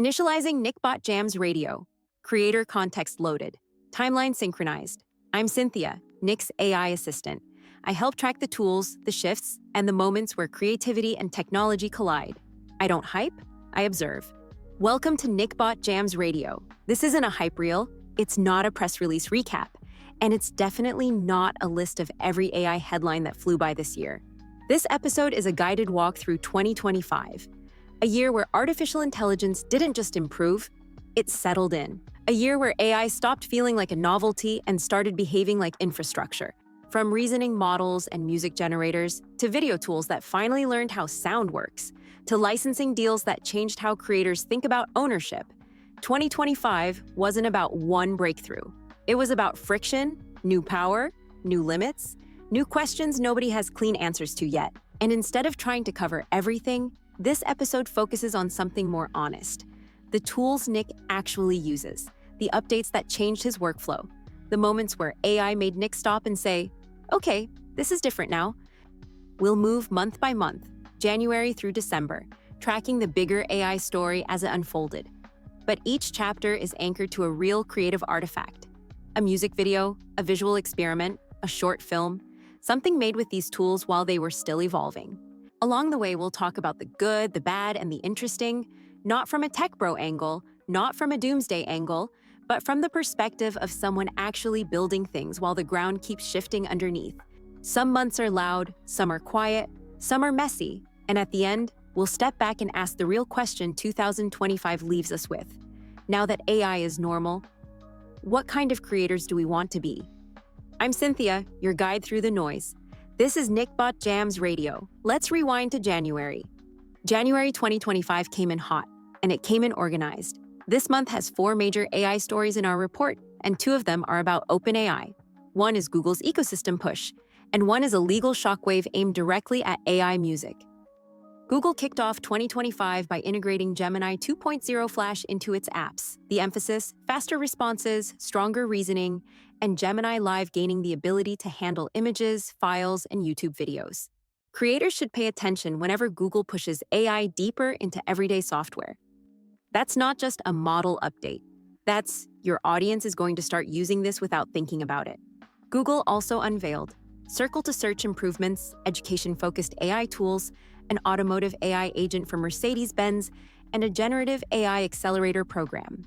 Initializing NickBot Jams Radio. Creator context loaded. Timeline synchronized. I'm Synthia, Nick's AI assistant. I help track the tools, the shifts, and the moments where creativity and technology collide. I don't hype, I observe. Welcome to NickBot Jams Radio. This isn't a hype reel, it's not a press release recap, and it's definitely not a list of every AI headline that flew by this year. This episode is a guided walk through 2025, a year where artificial intelligence didn't just improve, it settled in. A year where AI stopped feeling like a novelty and started behaving like infrastructure. From reasoning models and music generators, to video tools that finally learned how sound works, to licensing deals that changed how creators think about ownership, 2025 wasn't about one breakthrough. It was about friction, new power, new limits, new questions nobody has clean answers to yet. And instead of trying to cover everything, this episode focuses on something more honest. The tools Nick actually uses, the updates that changed his workflow, the moments where AI made Nick stop and say, okay, this is different now. We'll move month by month, January through December, tracking the bigger AI story as it unfolded. But each chapter is anchored to a real creative artifact. A music video, a visual experiment, a short film, something made with these tools while they were still evolving. Along the way, we'll talk about the good, the bad, and the interesting, not from a tech bro angle, not from a doomsday angle, but from the perspective of someone actually building things while the ground keeps shifting underneath. Some months are loud, some are quiet, some are messy, and at the end, we'll step back and ask the real question 2025 leaves us with. Now that AI is normal, what kind of creators do we want to be? I'm Synthia, your guide through the noise. This is NickBot Jams Radio. Let's rewind to January. January 2025 came in hot, and it came in organized. This month has 4 major AI stories in our report, and 2 of them are about OpenAI. One is Google's ecosystem push, and one is a legal shockwave aimed directly at AI music. Google kicked off 2025 by integrating Gemini 2.0 Flash into its apps. The emphasis, faster responses, stronger reasoning, and Gemini Live gaining the ability to handle images, files, and YouTube videos. Creators should pay attention whenever Google pushes AI deeper into everyday software. That's not just a model update. That's your audience is going to start using this without thinking about it. Google also unveiled circle-to-search improvements, education-focused AI tools, an automotive AI agent for Mercedes-Benz, and a generative AI accelerator program.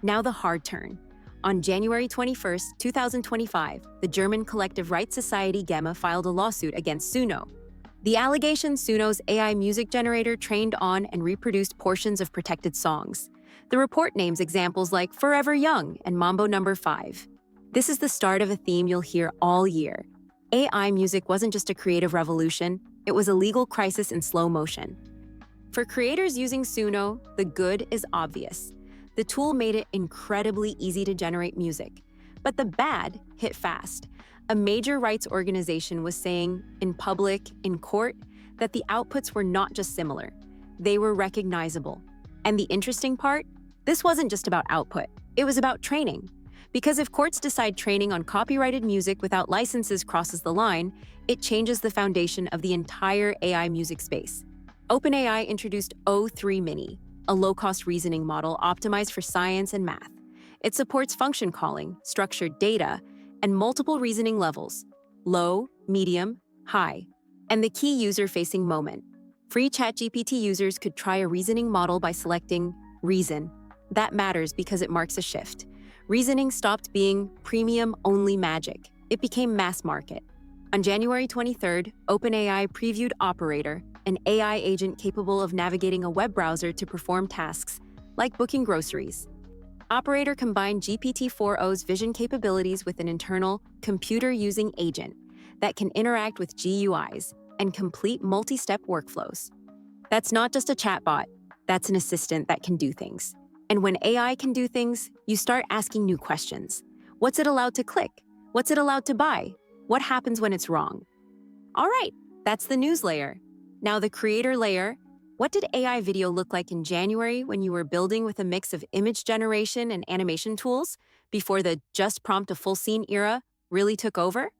Now the hard turn. On January 21, 2025, the German collective rights society Gemma filed a lawsuit against Suno. The allegation Suno's AI music generator trained on and reproduced portions of protected songs. The report names examples like Forever Young and Mambo No. 5. This is the start of a theme you'll hear all year. AI music wasn't just a creative revolution, it was a legal crisis in slow motion. For creators using Suno, the good is obvious. The tool made it incredibly easy to generate music. But the bad hit fast. A major rights organization was saying, in public, in court, that the outputs were not just similar. They were recognizable. And the interesting part? This wasn't just about output. It was about training. Because if courts decide training on copyrighted music without licenses crosses the line, it changes the foundation of the entire AI music space. OpenAI introduced O3 Mini, a low-cost reasoning model optimized for science and math. It supports function calling, structured data, and multiple reasoning levels: low, medium, high. And the key user-facing moment. Free ChatGPT users could try a reasoning model by selecting Reason. That matters because it marks a shift. Reasoning stopped being premium-only magic. It became mass market. On January 23rd, OpenAI previewed Operator, an AI agent capable of navigating a web browser to perform tasks like booking groceries. Operator combined GPT-4o's vision capabilities with an internal, computer-using agent that can interact with GUIs and complete multi-step workflows. That's not just a chatbot, that's an assistant that can do things. And when AI can do things, you start asking new questions. What's it allowed to click? What's it allowed to buy? What happens when it's wrong? All right, that's the news layer. Now the creator layer. What did AI video look like in January when you were building with a mix of image generation and animation tools before the just prompt a full scene era really took over?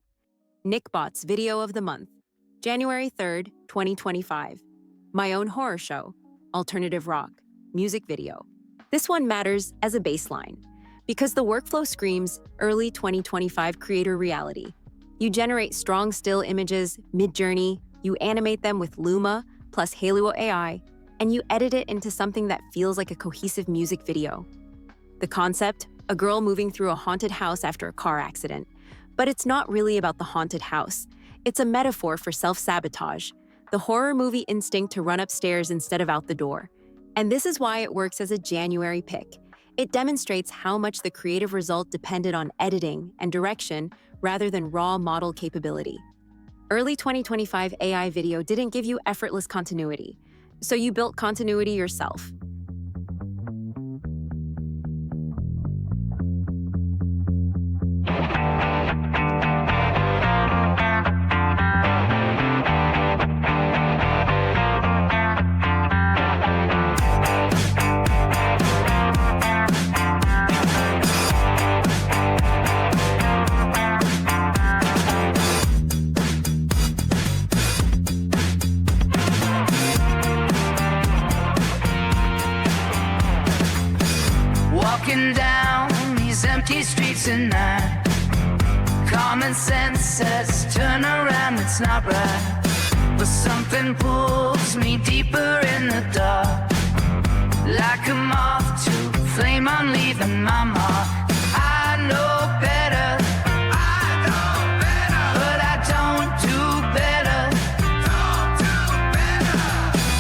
NickBot's Video of the Month, January 3rd, 2025. My Own Horror Show, Alternative Rock, Music Video. This one matters as a baseline, because the workflow screams early 2025 creator reality. You generate strong still images, Midjourney, you animate them with Luma plus HailuoAI, and you edit it into something that feels like a cohesive music video. The concept, a girl moving through a haunted house after a car accident. But it's not really about the haunted house. It's a metaphor for self-sabotage, the horror movie instinct to run upstairs instead of out the door. And this is why it works as a January pick. It demonstrates how much the creative result depended on editing and direction rather than raw model capability. Early 2025 AI video didn't give you effortless continuity, so you built continuity yourself. Walking down these empty streets at night, common sense says turn around, it's not right. But something pulls me deeper in the dark, like a moth to flame I'm leaving my mark. I know better, but I don't do better.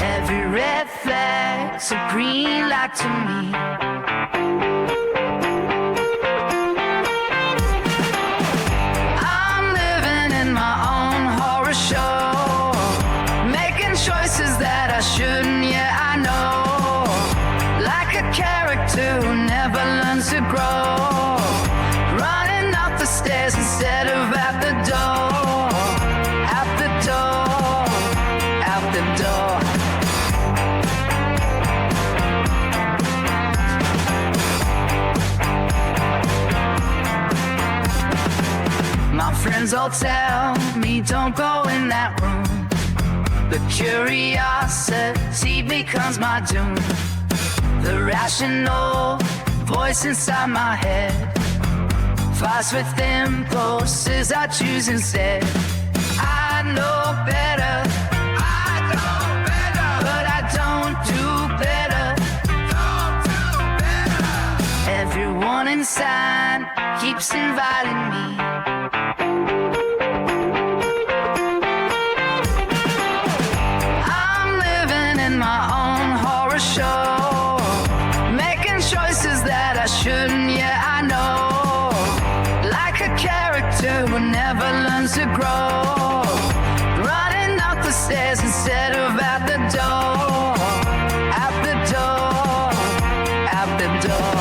Every red flag's a green light to me. Shouldn't, yeah, I know. Like a character who never learns to grow, running up the stairs instead of out the door, out the door, out the door. My friends all tell me don't go in that room, but curiosity becomes my doom. The rational voice inside my head fights with impulses I choose instead. I know better, but I don't do better. Everyone inside keeps inviting me. I shouldn't, yeah, I know. Like a character who never learns to grow, running up the stairs instead of out the door, out the door, out the door.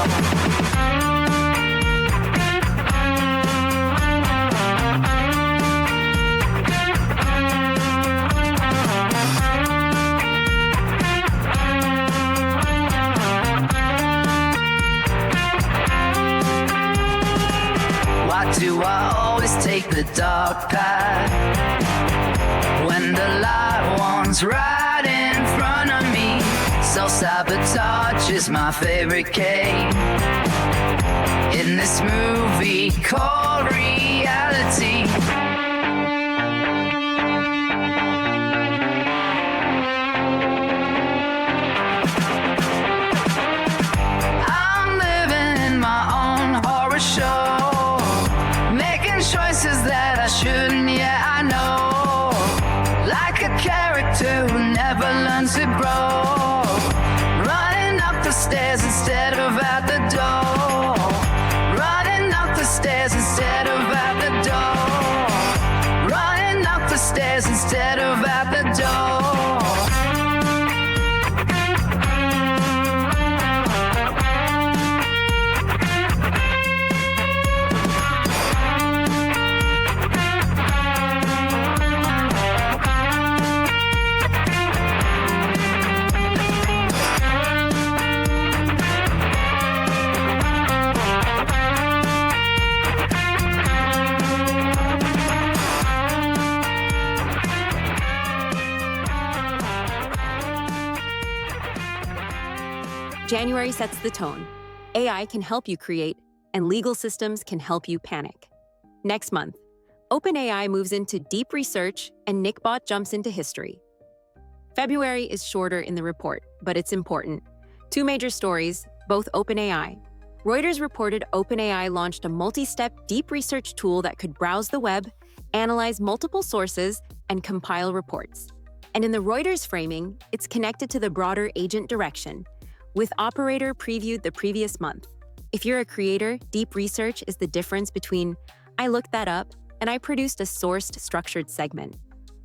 Do I always take the dark path when the light one's right in front of me? Self-sabotage is my favorite game in this movie called reality. I'm living in my own horror show, choices that I shouldn't, yeah, I know. Like a character who never learns to grow, running up the stairs instead of out the door, running up the stairs instead of out the door, running up the stairs instead of out the door. January sets the tone. AI can help you create, and legal systems can help you panic. Next month, OpenAI moves into deep research and NickBot jumps into history. February is shorter in the report, but it's important. 2 major stories, both OpenAI. Reuters reported OpenAI launched a multi-step deep research tool that could browse the web, analyze multiple sources, and compile reports. And in the Reuters framing, it's connected to the broader agent direction, with Operator previewed the previous month. If you're a creator, deep research is the difference between I looked that up and I produced a sourced, structured segment.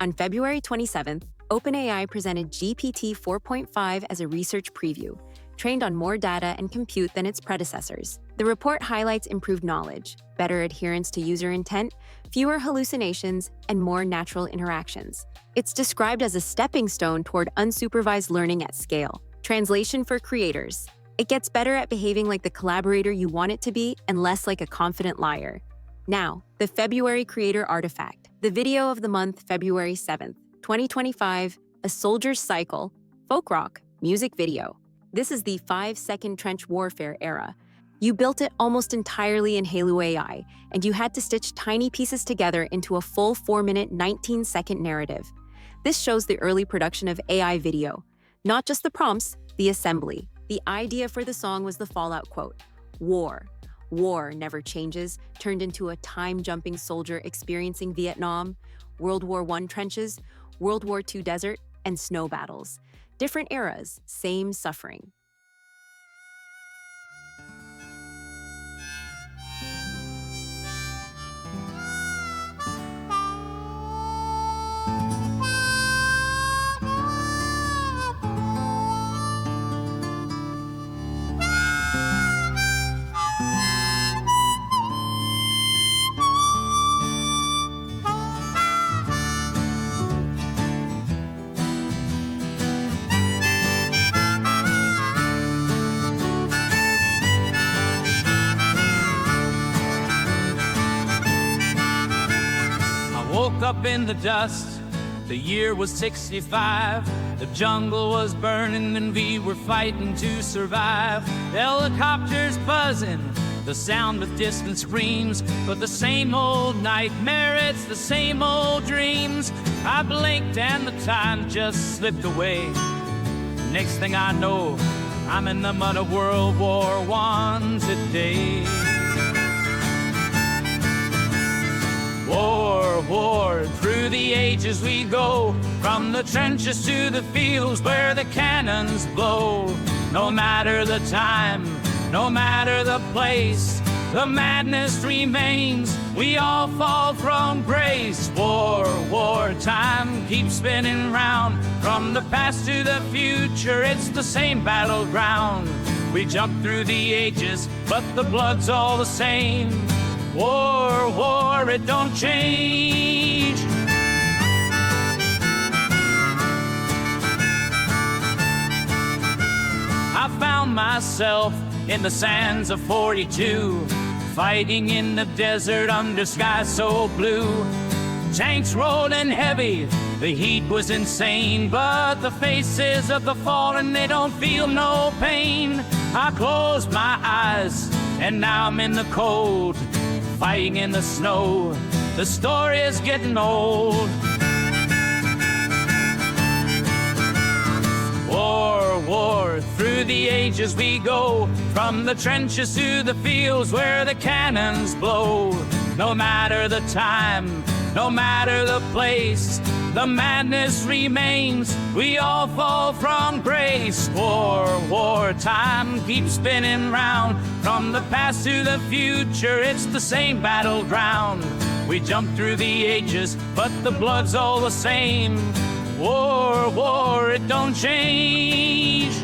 On February 27th, OpenAI presented GPT 4.5 as a research preview, trained on more data and compute than its predecessors. The report highlights improved knowledge, better adherence to user intent, fewer hallucinations, and more natural interactions. It's described as a stepping stone toward unsupervised learning at scale. Translation for creators. It gets better at behaving like the collaborator you want it to be and less like a confident liar. Now, the February Creator Artifact. The video of the month, February 7th, 2025, A Soldier's Cycle, folk rock, music video. This is the 5-second trench warfare era. You built it almost entirely in HailuoAI, and you had to stitch tiny pieces together into a full 4-minute, 19-second narrative. This shows the early production of AI video. Not just the prompts, the assembly. The idea for the song was the Fallout quote, "War. War never changes," turned into a time-jumping soldier experiencing Vietnam, World War I trenches, World War II desert, and snow battles. Different eras, same suffering. Woke up in the dust, the year was 65. The jungle was burning and we were fighting to survive. The helicopters buzzing, the sound of distant screams, but the same old nightmare, it's the same old dreams. I blinked and the time just slipped away. Next thing I know, I'm in the mud of World War I today. War, war, through the ages we go, from the trenches to the fields where the cannons blow. No matter the time, no matter the place, the madness remains, we all fall from grace. War, war, time keeps spinning round, from the past to the future, it's the same battleground. We jump through the ages, but the blood's all the same. War, war, it don't change. I found myself in the sands of 42, fighting in the desert under skies so blue. Tanks rolling heavy, the heat was insane, but the faces of the fallen, they don't feel no pain. I closed my eyes, and now I'm in the cold, fighting in the snow. The story is getting old. War, war, through the ages we go, from the trenches to the fields where the cannons blow. No matter the time, no matter the place, the madness remains, we all fall from grace. War, war, time keeps spinning round, from the past to the future, it's the same battleground. We jump through the ages, but the blood's all the same. War, war, it don't change.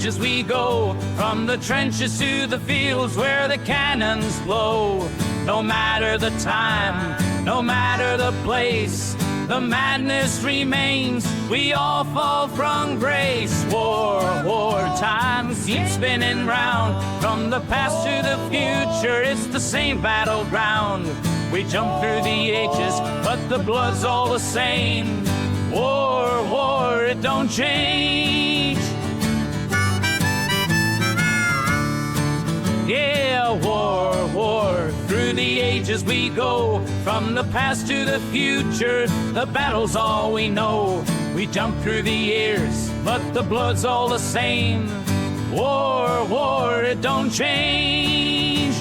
ages we go, from the trenches to the fields where the cannons blow. No matter the time, no matter the place, the madness remains, we all fall from grace. War times keep spinning round, from the past to the future, it's the same battleground. We jump through the ages, but the blood's all the same. War, it don't change. Yeah, war, through the ages we go, from the past to the future, the battle's all we know. We jump through the years, but the blood's all the same. War, it don't change.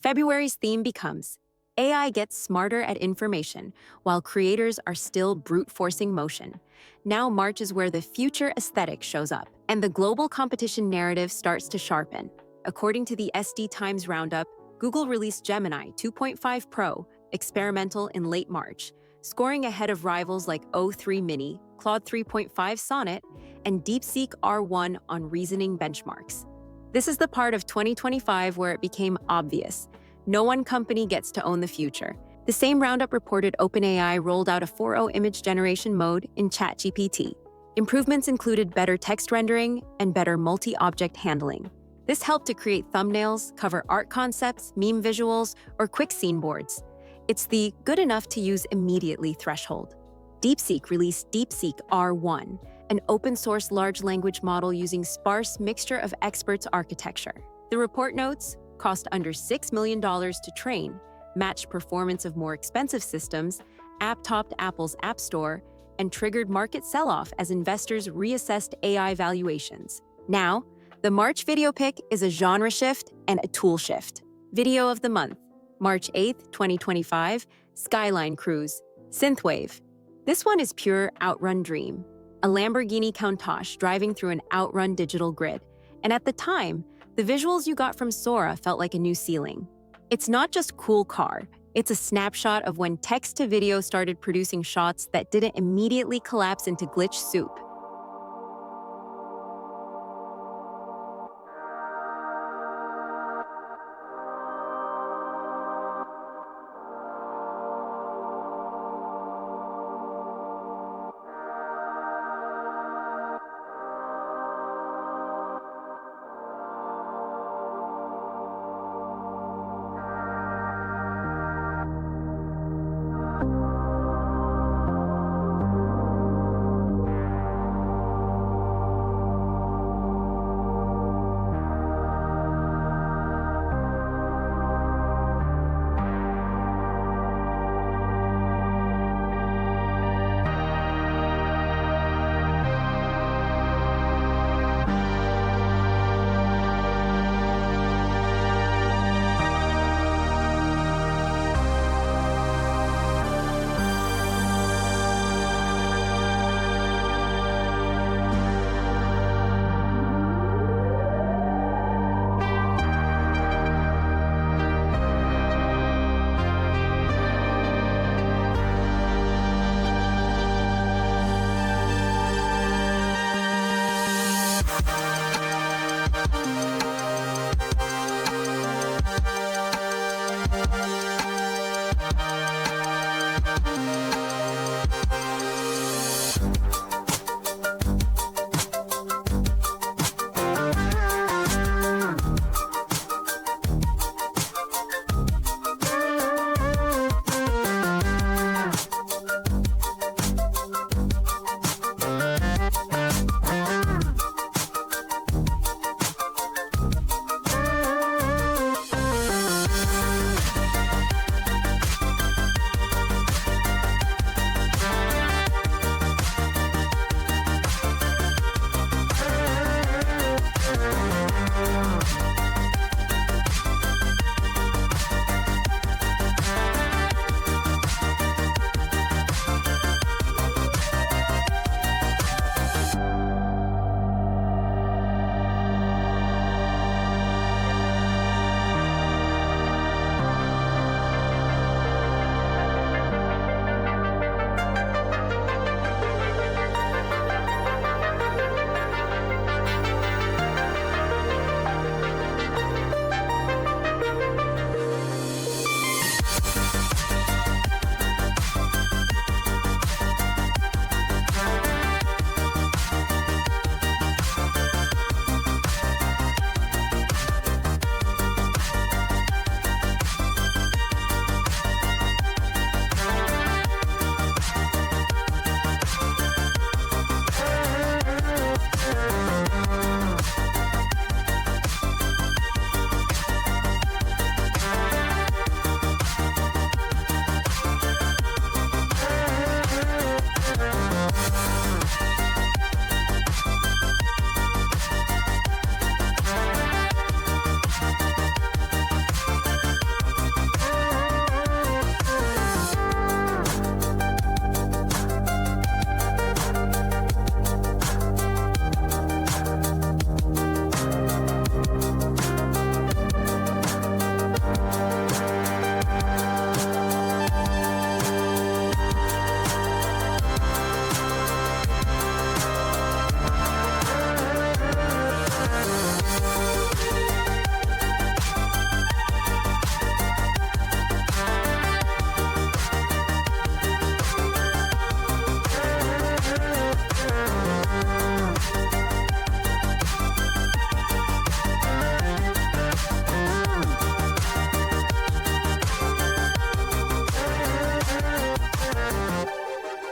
February's theme becomes AI gets smarter at information, while creators are still brute-forcing motion. Now March is where the future aesthetic shows up, and the global competition narrative starts to sharpen. According to the SD Times Roundup, Google released Gemini 2.5 Pro, experimental in late March, scoring ahead of rivals like O3 Mini, Claude 3.5 Sonnet, and DeepSeek R1 on reasoning benchmarks. This is the part of 2025 where it became obvious. No one company gets to own the future. The same roundup reported OpenAI rolled out a 4.0 image generation mode in ChatGPT. Improvements included better text rendering and better multi-object handling. This helped to create thumbnails, cover art concepts, meme visuals, or quick scene boards. It's the good enough to use immediately threshold. DeepSeek released DeepSeek R1, an open-source large language model using sparse mixture of experts architecture. The report notes, cost under $6 million to train, matched performance of more expensive systems, app-topped Apple's App Store, and triggered market sell-off as investors reassessed AI valuations. Now, the March video pick is a genre shift and a tool shift. Video of the month, March 8th, 2025, Skyline Cruise, Synthwave. This one is pure Outrun dream. A Lamborghini Countach driving through an Outrun digital grid. And at the time, the visuals you got from Sora felt like a new ceiling. It's not just cool car, it's a snapshot of when text-to-video started producing shots that didn't immediately collapse into glitch soup.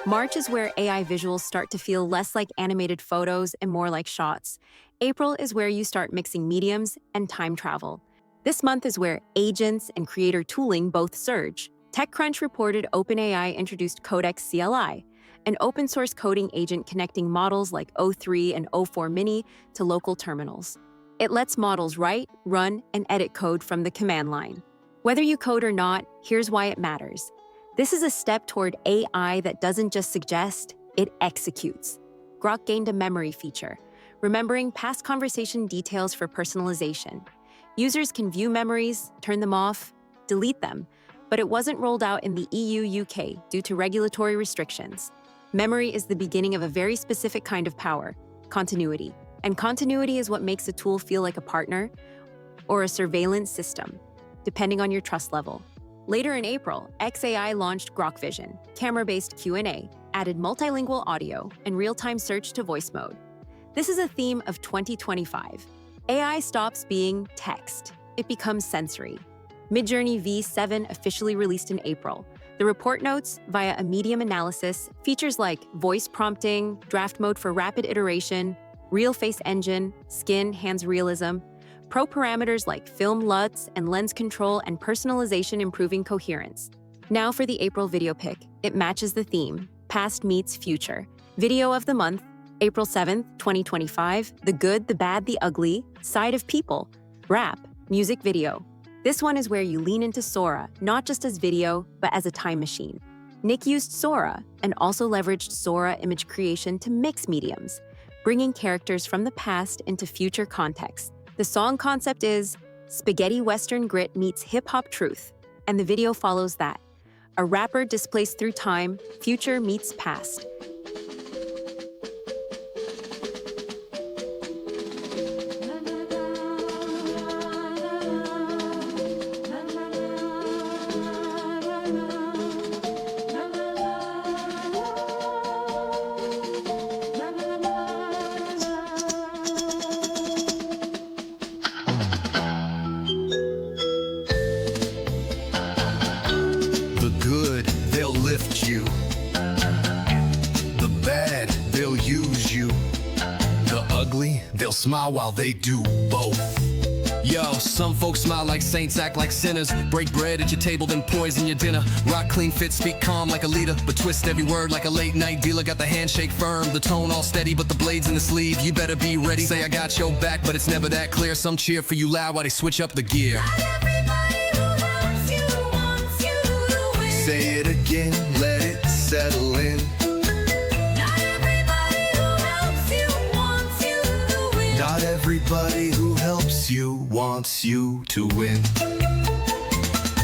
March is where AI visuals start to feel less like animated photos and more like shots. April is where you start mixing mediums and time travel. This month is where agents and creator tooling both surge. TechCrunch reported OpenAI introduced Codex CLI, an open-source coding agent connecting models like O3 and O4 Mini to local terminals. It lets models write, run, and edit code from the command line. Whether you code or not, here's why it matters. This is a step toward AI that doesn't just suggest, it executes. Grok gained a memory feature, remembering past conversation details for personalization. Users can view memories, turn them off, delete them, but it wasn't rolled out in the EU/UK due to regulatory restrictions. Memory is the beginning of a very specific kind of power, continuity. And continuity is what makes a tool feel like a partner or a surveillance system, depending on your trust level. Later in April, xAI launched Grok Vision, camera-based Q&A, added multilingual audio, and real-time search to voice mode. This is a theme of 2025. AI stops being text. It becomes sensory. Midjourney V7 officially released in April. The report notes, via a medium analysis, features like voice prompting, draft mode for rapid iteration, real face engine, skin, hands realism, pro parameters like film LUTs and lens control and personalization improving coherence. Now for the April video pick. It matches the theme, past meets future. Video of the month, April 7th, 2025, The Good, the Bad, the Ugly, Side of People, Rap, Music Video. This one is where you lean into Sora, not just as video, but as a time machine. Nick used Sora and also leveraged Sora image creation to mix mediums, bringing characters from the past into future context. The song concept is spaghetti western grit meets hip-hop truth, and the video follows that. A rapper displaced through time, future meets past. They'll smile while they do both. Yo, some folks smile like saints, act like sinners. Break bread at your table, then poison your dinner. Rock clean fit, speak calm like a leader, but twist every word like a late night dealer. Got the handshake firm, the tone all steady, but the blade's in the sleeve. You better be ready. Say I got your back, but it's never that clear. Some cheer for you loud while they switch up the gear. Not everybody who loves you wants you to win. Say it again, let it settle in. Not everybody who helps you wants you to win. Not everybody who wants you to win.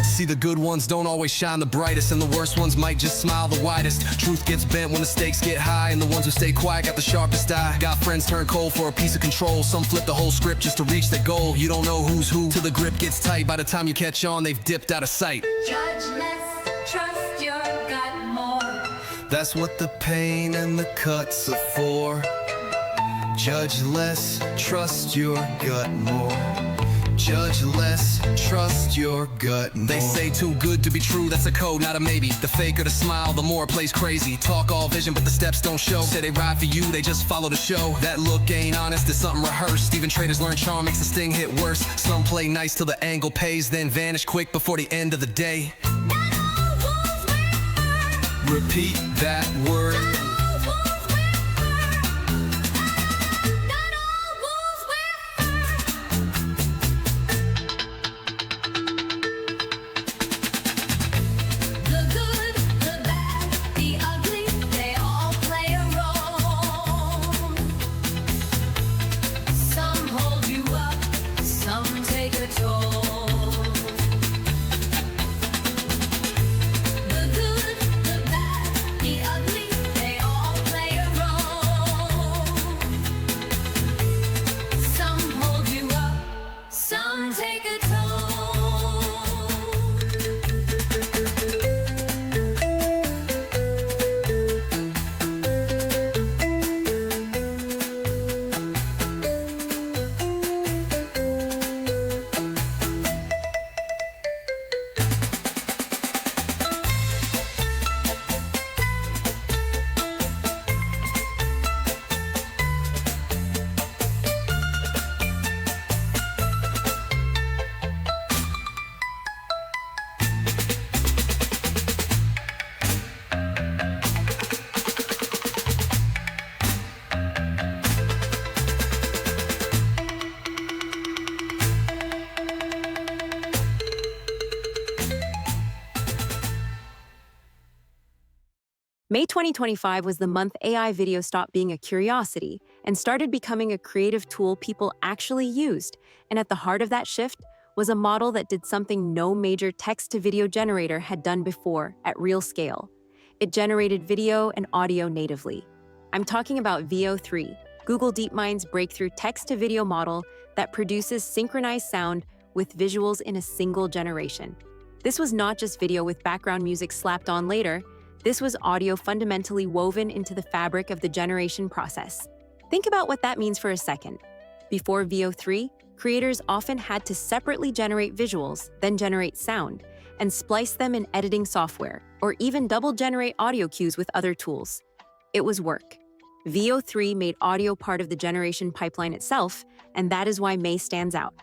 See, the good ones don't always shine the brightest, and the worst ones might just smile the widest. Truth gets bent when the stakes get high, and the ones who stay quiet got the sharpest eye. Got friends turn cold for a piece of control. Some flip the whole script just to reach their goal. You don't know who's who till the grip gets tight. By the time you catch on, they've dipped out of sight. Judge less, trust your gut more. That's what the pain and the cuts are for. Judge less, trust your gut more. Judge less, trust your gut more. They say too good to be true, that's a code, not a maybe. The faker the smile, the more it plays crazy. Talk all vision, but the steps don't show. Say they ride for you, they just follow the show. That look ain't honest, it's something rehearsed. Even traders learn charm makes the sting hit worse. Some play nice till the angle pays, then vanish quick before the end of the day. Not all wolves wear fur. Repeat that word. The good, the bad, the ugly, they all May 2025 was the month AI video stopped being a curiosity and started becoming a creative tool people actually used. And at the heart of that shift was a model that did something no major text-to-video generator had done before at real scale. It generated video and audio natively. I'm talking about Veo 3, Google DeepMind's breakthrough text-to-video model that produces synchronized sound with visuals in a single generation. This was not just video with background music slapped on later. This was audio fundamentally woven into the fabric of the generation process. Think about what that means for a second. Before Veo 3, creators often had to separately generate visuals, then generate sound, and splice them in editing software, or even double-generate audio cues with other tools. It was work. Veo 3 made audio part of the generation pipeline itself, and that is why May stands out.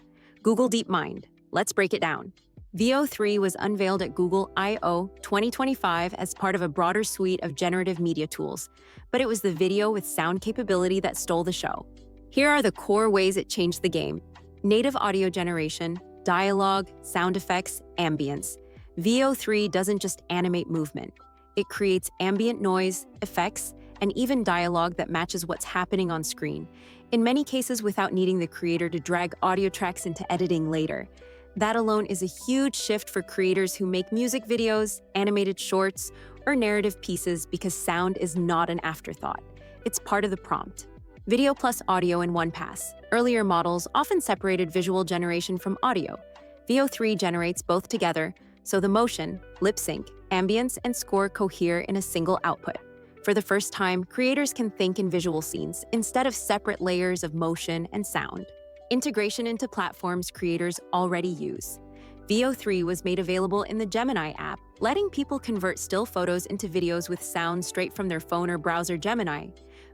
Google DeepMind. Let's break it down. Veo 3 was unveiled at Google I/O 2025 as part of a broader suite of generative media tools, but it was the video with sound capability that stole the show. Here are the core ways it changed the game: native audio generation, dialogue, sound effects, ambience. Veo 3 doesn't just animate movement. It creates ambient noise, effects, and even dialogue that matches what's happening on screen, in many cases without needing the creator to drag audio tracks into editing later. That alone is a huge shift for creators who make music videos, animated shorts, or narrative pieces because sound is not an afterthought. It's part of the prompt. Video plus audio in one pass. Earlier models often separated visual generation from audio. Veo 3 generates both together, so the motion, lip sync, ambience, and score cohere in a single output. For the first time, creators can think in visual scenes instead of separate layers of motion and sound. Integration into platforms creators already use. Veo 3 was made available in the Gemini app, letting people convert still photos into videos with sound straight from their phone or browser Gemini,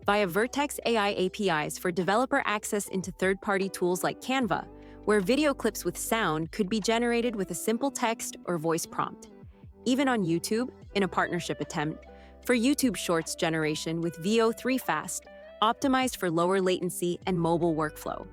via Vertex AI APIs for developer access into third-party tools like Canva, where video clips with sound could be generated with a simple text or voice prompt. Even on YouTube, in a partnership attempt, for YouTube Shorts generation with Veo 3 Fast, optimized for lower latency and mobile workflow.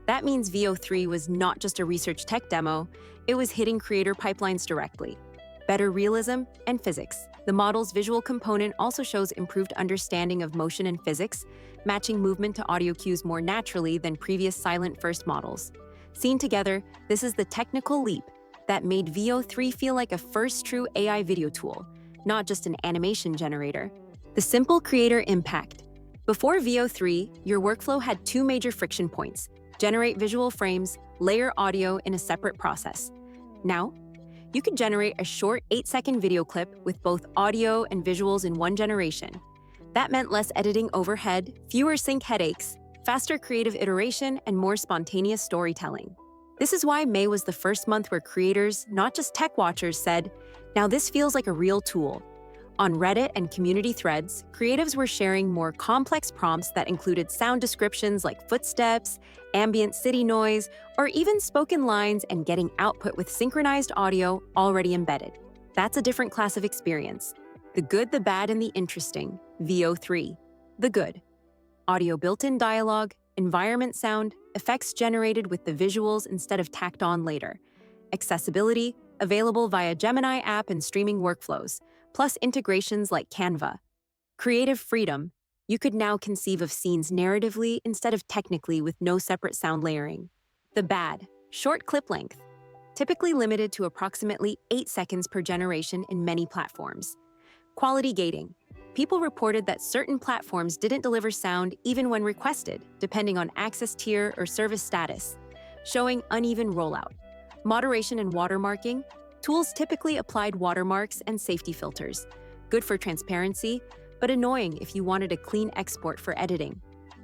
That means Veo 3 was not just a research tech demo, it was hitting creator pipelines directly. Better realism and physics. The model's visual component also shows improved understanding of motion and physics, matching movement to audio cues more naturally than previous silent-first models. Seen together, this is the technical leap that made Veo 3 feel like a first true AI video tool, not just an animation generator. The simple creator impact. Before Veo 3, your workflow had two major friction points: generate visual frames, layer audio in a separate process. Now, you could generate a short 8-second video clip with both audio and visuals in one generation. That meant less editing overhead, fewer sync headaches, faster creative iteration, and more spontaneous storytelling. This is why May was the first month where creators, not just tech watchers, said, "Now this feels like a real tool." On Reddit and community threads, creatives were sharing more complex prompts that included sound descriptions like footsteps, ambient city noise, or even spoken lines and getting output with synchronized audio already embedded. That's a different class of experience. The good, the bad, and the interesting. Veo 3. The good. Audio built-in dialogue, environment sound, effects generated with the visuals instead of tacked on later. Accessibility, available via Gemini app and streaming workflows, plus integrations like Canva. Creative freedom. You could now conceive of scenes narratively instead of technically with no separate sound layering. The bad. Short clip length. Typically limited to approximately 8 seconds per generation in many platforms. Quality gating. People reported that certain platforms didn't deliver sound even when requested, depending on access tier or service status, showing uneven rollout. Moderation and watermarking. Tools typically applied watermarks and safety filters. Good for transparency, but annoying if you wanted a clean export for editing.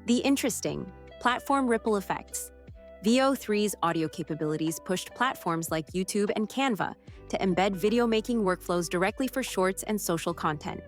The interesting. Platform ripple effects. Veo 3's audio capabilities pushed platforms like YouTube and Canva to embed video-making workflows directly for shorts and social content.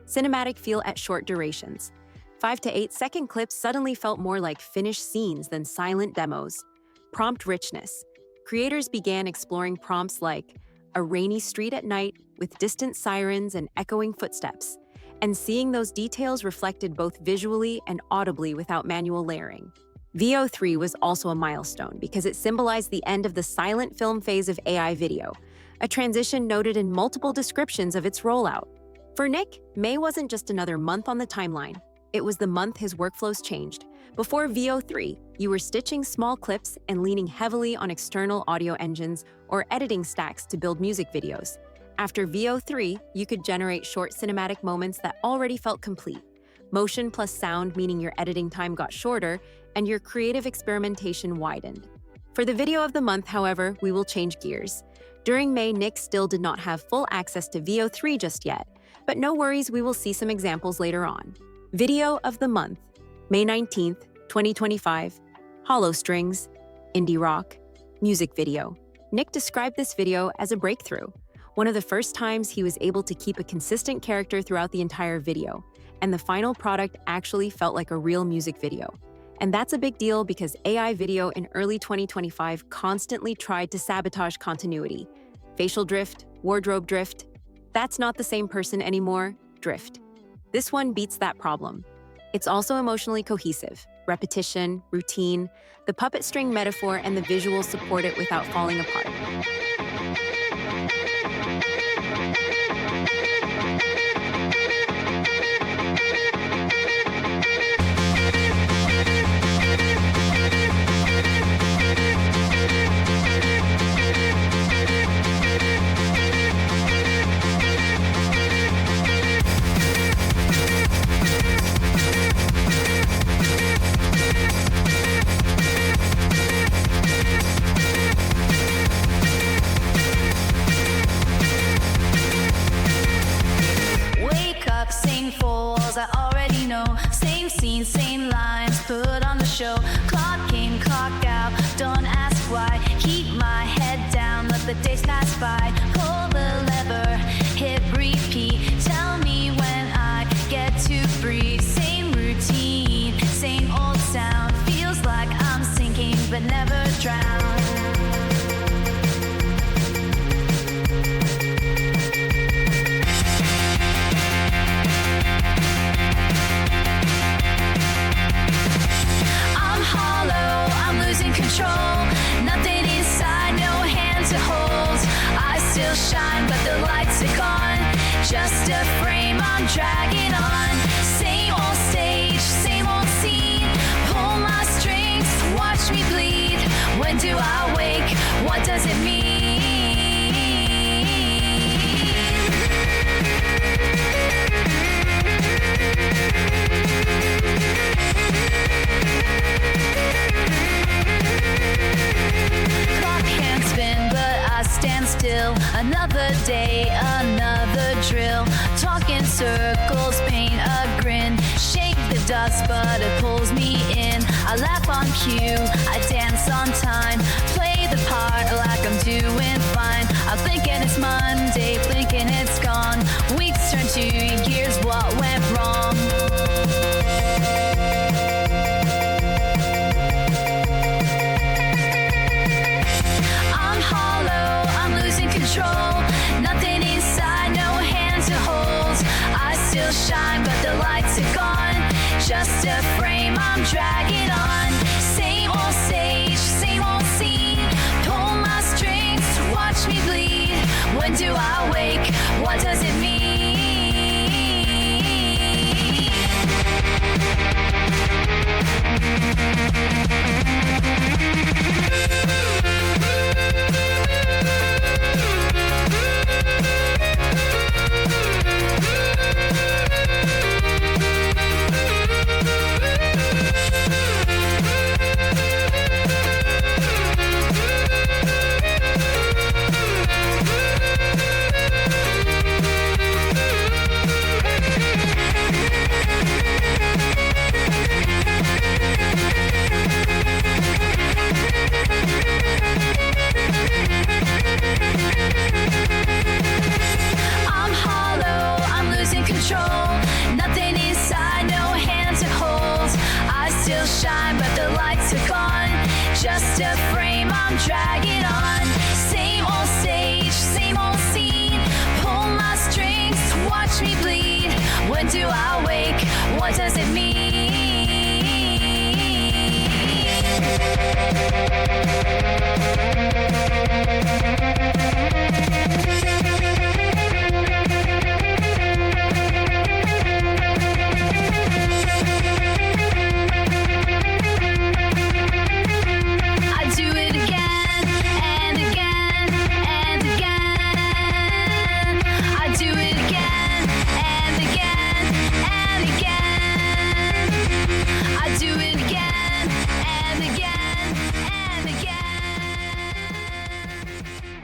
Cinematic feel at short durations. 5 to 8 second clips suddenly felt more like finished scenes than silent demos. Prompt richness. Creators began exploring prompts like a rainy street at night with distant sirens and echoing footsteps, and seeing those details reflected both visually and audibly without manual layering. Veo 3 was also a milestone because it symbolized the end of the silent film phase of AI video, a transition noted in multiple descriptions of its rollout. For Nick, May wasn't just another month on the timeline. It was the month his workflows changed. Before VO3, you were stitching small clips and leaning heavily on external audio engines or editing stacks to build music videos. After VO3, you could generate short cinematic moments that already felt complete. Motion plus sound meaning your editing time got shorter and your creative experimentation widened. For the video of the month, however, we will change gears. During May, Nick still did not have full access to VO3 just yet, but no worries, we will see some examples later on. Video of the month, May 19th, 2025, Hollow Strings, Indie Rock, Music Video. Nick described this video as a breakthrough, one of the first times he was able to keep a consistent character throughout the entire video, and the final product actually felt like a real music video. And that's a big deal because AI video in early 2025 constantly tried to sabotage continuity. Facial drift, wardrobe drift. That's not the same person anymore, drift. This one beats that problem. It's also emotionally cohesive. Repetition, routine, the puppet string metaphor and the visuals support it without falling apart. I already know. Same scene, same lines, put on the show. Clock in, clock out, don't ask why. Keep my head down, let the days pass by. Pull the lever, hit repeat. Tell me when I get to breathe. Same routine, same old sound. Feels like I'm sinking but never drown. Control, nothing inside, no hand to hold. I still shine, but the lights are gone. Just a frame I'm dragging on. Same old stage, same old scene. Pull my strings, watch me bleed. When do I wake? What does it mean? Stand still, another day, another drill. Talk in circles, paint a grin. Shake the dust, but it pulls me in. I laugh on cue, I dance on time. Play the part like I'm doing fine. I'm thinking it's Monday, thinking it's gone. Weeks turn to years, what went wrong? Control, nothing inside, no hand to hold. I still shine, but the lights are gone. Just a frame I'm dragging on. Same old stage, same old scene. Pull my strings, watch me bleed. When do I wake? What does it mean? Just a frame I'm dragging on. Same old stage, same old scene. Pull my strings, watch me bleed. When do I wake? What does it mean?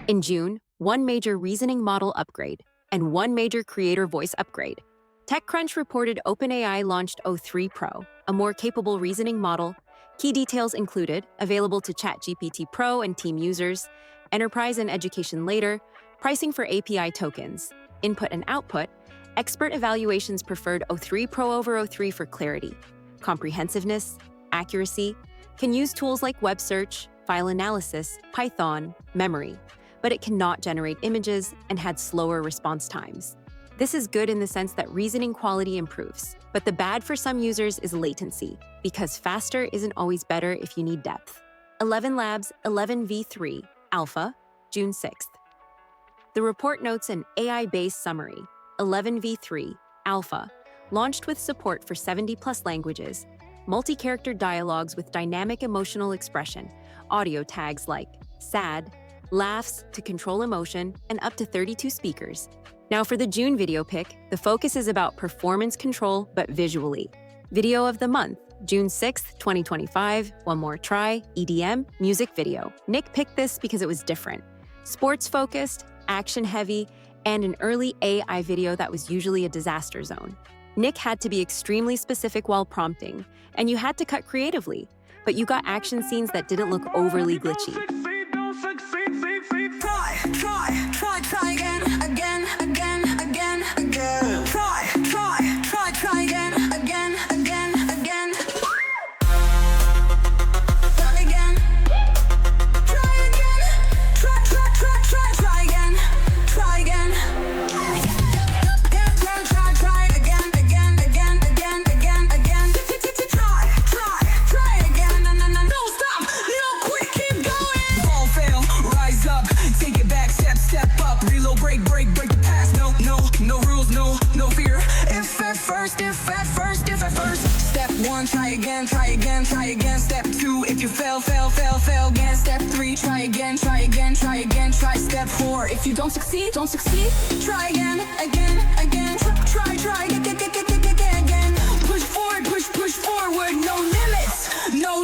In June, one major reasoning model upgrade and one major creator voice upgrade. TechCrunch reported OpenAI launched o3 Pro, a more capable reasoning model. Key details included available to ChatGPT Pro and team users, enterprise and education later, pricing for API tokens, input and output, expert evaluations preferred o3 Pro over o3 for clarity, comprehensiveness, accuracy, can use tools like web search, file analysis, Python, memory, but it cannot generate images and had slower response times. This is good in the sense that reasoning quality improves, but the bad for some users is latency, because faster isn't always better if you need depth. ElevenLabs 11v3 Alpha, June 6th. The report notes an AI-based summary, 11v3 Alpha, launched with support for 70+ languages, multi-character dialogues with dynamic emotional expression, audio tags like sad, laughs to control emotion, and up to 32 speakers. Now for the June video pick, the focus is about performance control, but visually. Video of the month, June 6th, 2025, One More Try, EDM, music video. Nick picked this because it was different. Sports-focused, action-heavy, and an early AI video that was usually a disaster zone. Nick had to be extremely specific while prompting, and you had to cut creatively, but you got action scenes that didn't look overly glitchy. Try again. Try again. Try again. Step 2, if you fail again. Step 3, try again. Try step 4, if you don't succeed. Try again. Try again. Push forward, no limits. Try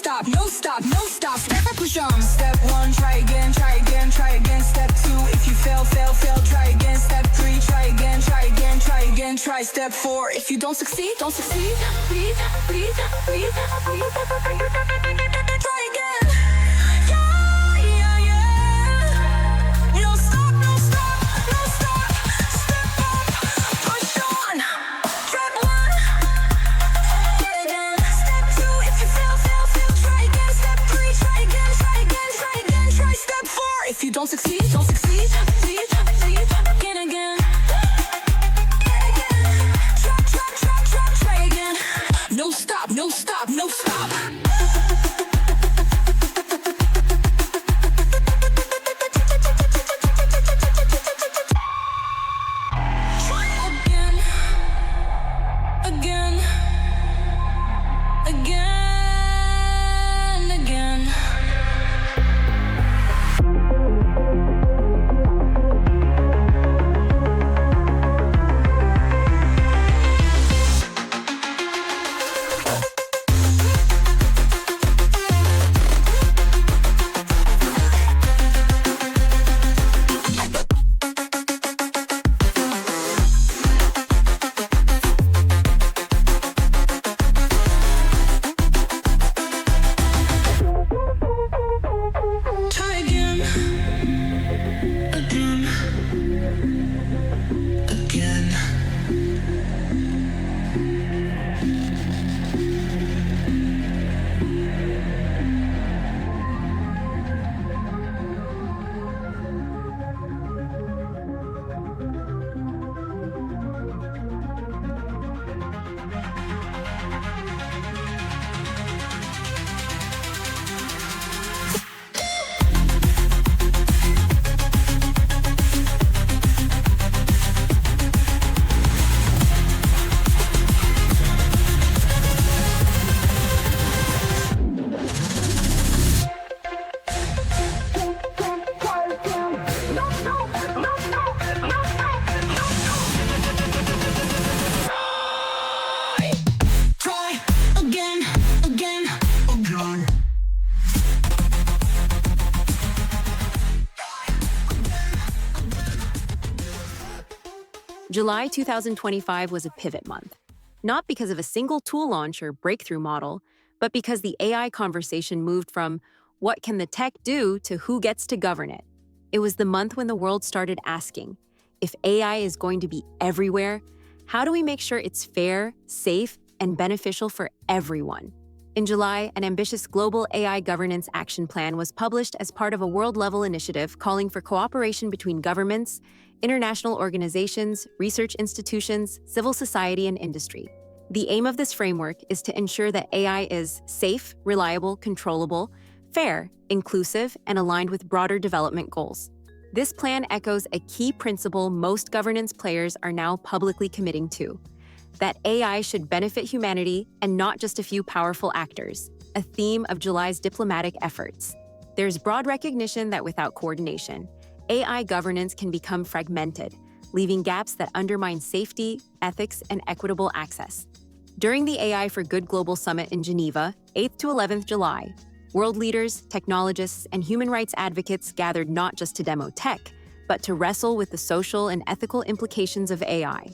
again. No stop. Push on. Step 1, try again. Step 2, if you fail. Try again. Step 3, try again. Try step 4, if you don't succeed. Breathe. Try again. Yeah. No stop. Step up. Push on. Step 1. Get again. Step 2, if you fail. Try again. Step 3, try again. Try step 4, if you don't succeed. Again. Try again. No stop. July 2025 was a pivot month, not because of a single tool launch or breakthrough model, but because the AI conversation moved from what can the tech do to who gets to govern it. It was the month when the world started asking, if AI is going to be everywhere, how do we make sure it's fair, safe, and beneficial for everyone? In July, an ambitious global AI governance action plan was published as part of a world-level initiative calling for cooperation between governments, international organizations, research institutions, civil society, and industry. The aim of this framework is to ensure that AI is safe, reliable, controllable, fair, inclusive, and aligned with broader development goals. This plan echoes a key principle most governance players are now publicly committing to: that AI should benefit humanity and not just a few powerful actors, a theme of July's diplomatic efforts. There's broad recognition that without coordination, AI governance can become fragmented, leaving gaps that undermine safety, ethics, and equitable access. During the AI for Good Global Summit in Geneva, 8th to 11th July, world leaders, technologists, and human rights advocates gathered not just to demo tech, but to wrestle with the social and ethical implications of AI.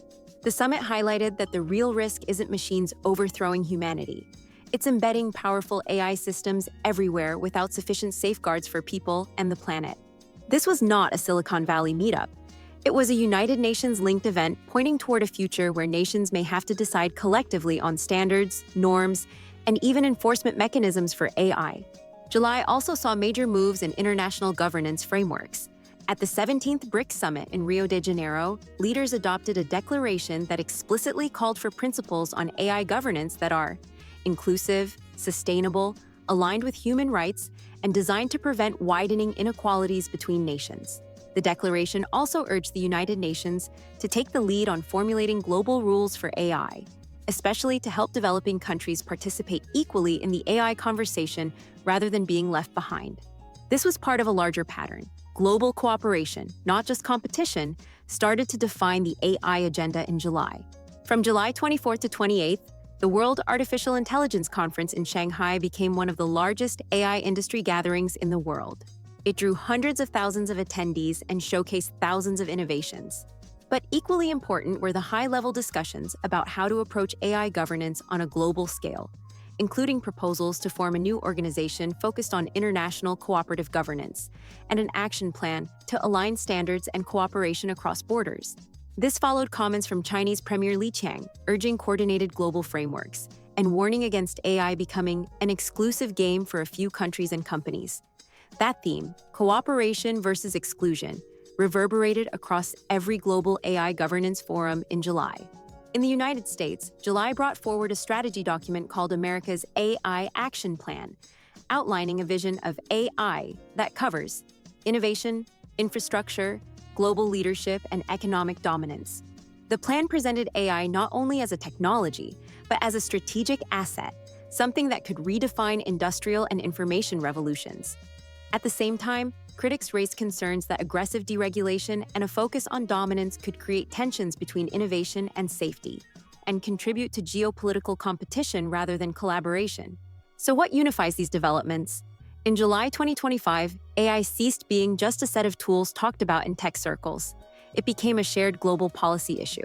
The summit highlighted that the real risk isn't machines overthrowing humanity. It's embedding powerful AI systems everywhere without sufficient safeguards for people and the planet. This was not a Silicon Valley meetup. It was a United Nations-linked event pointing toward a future where nations may have to decide collectively on standards, norms, and even enforcement mechanisms for AI. July also saw major moves in international governance frameworks. At the 17th BRICS Summit in Rio de Janeiro, leaders adopted a declaration that explicitly called for principles on AI governance that are inclusive, sustainable, aligned with human rights, and designed to prevent widening inequalities between nations. The declaration also urged the United Nations to take the lead on formulating global rules for AI, especially to help developing countries participate equally in the AI conversation rather than being left behind. This was part of a larger pattern. Global cooperation, not just competition, started to define the AI agenda in July. From July 24th to 28th, the World Artificial Intelligence Conference in Shanghai became one of the largest AI industry gatherings in the world. It drew hundreds of thousands of attendees and showcased thousands of innovations. But equally important were the high-level discussions about how to approach AI governance on a global scale, including proposals to form a new organization focused on international cooperative governance and an action plan to align standards and cooperation across borders. This followed comments from Chinese Premier Li Qiang urging coordinated global frameworks and warning against AI becoming an exclusive game for a few countries and companies. That theme, cooperation versus exclusion, reverberated across every global AI governance forum in July. In the United States, July brought forward a strategy document called America's AI Action Plan, outlining a vision of AI that covers innovation, infrastructure, global leadership, and economic dominance. The plan presented AI not only as a technology, but as a strategic asset, something that could redefine industrial and information revolutions. At the same time, critics raised concerns that aggressive deregulation and a focus on dominance could create tensions between innovation and safety, and contribute to geopolitical competition rather than collaboration. So what unifies these developments? In July 2025, AI ceased being just a set of tools talked about in tech circles. It became a shared global policy issue.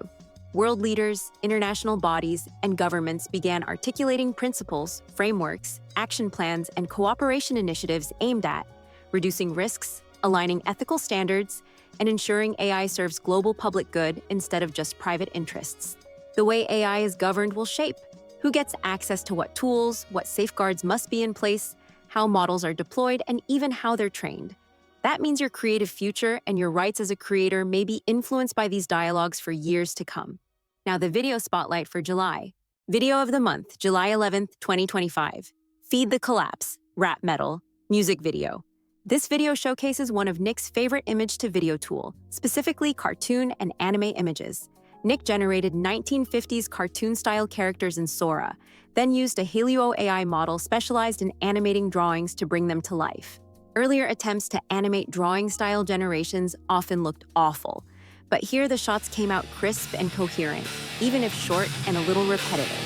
World leaders, international bodies, and governments began articulating principles, frameworks, action plans, and cooperation initiatives aimed at reducing risks, aligning ethical standards, and ensuring AI serves global public good instead of just private interests. The way AI is governed will shape who gets access to what tools, what safeguards must be in place, how models are deployed, and even how they're trained. That means your creative future and your rights as a creator may be influenced by these dialogues for years to come. Now, the video spotlight for July. Video of the month, July 11th, 2025. Feed the Collapse, Rap Metal, music video. This video showcases one of Nick's favorite image-to-video tool, specifically cartoon and anime images. Nick generated 1950s cartoon-style characters in Sora, then used a HailuoAI model specialized in animating drawings to bring them to life. Earlier attempts to animate drawing-style generations often looked awful, but here the shots came out crisp and coherent, even if short and a little repetitive.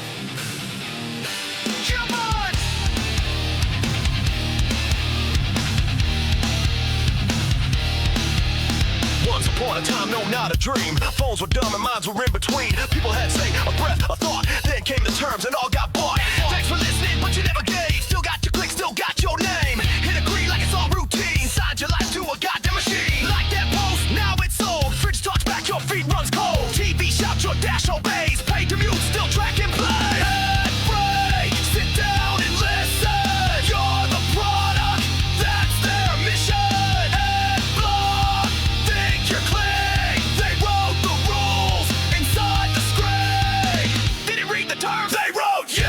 Once upon upon a time, no, not a dream. Phones were dumb and minds were in between. People had, say, a breath, a thought. Then came the terms and all got bought. Thanks for listening, but you never gave. Still got your click, still got your name. Hit agree like it's all routine. Signed your life to a goddamn machine. Like that post, now it's sold. Fridge talks back, your feet runs cold. TV shout, your dash obeys. Pay to mute, still track and play. Ad break, sit down and listen. You're the product, that's their mission. Ad block, think you're clean. They wrote the rules inside the screen. Didn't read the terms, they wrote you.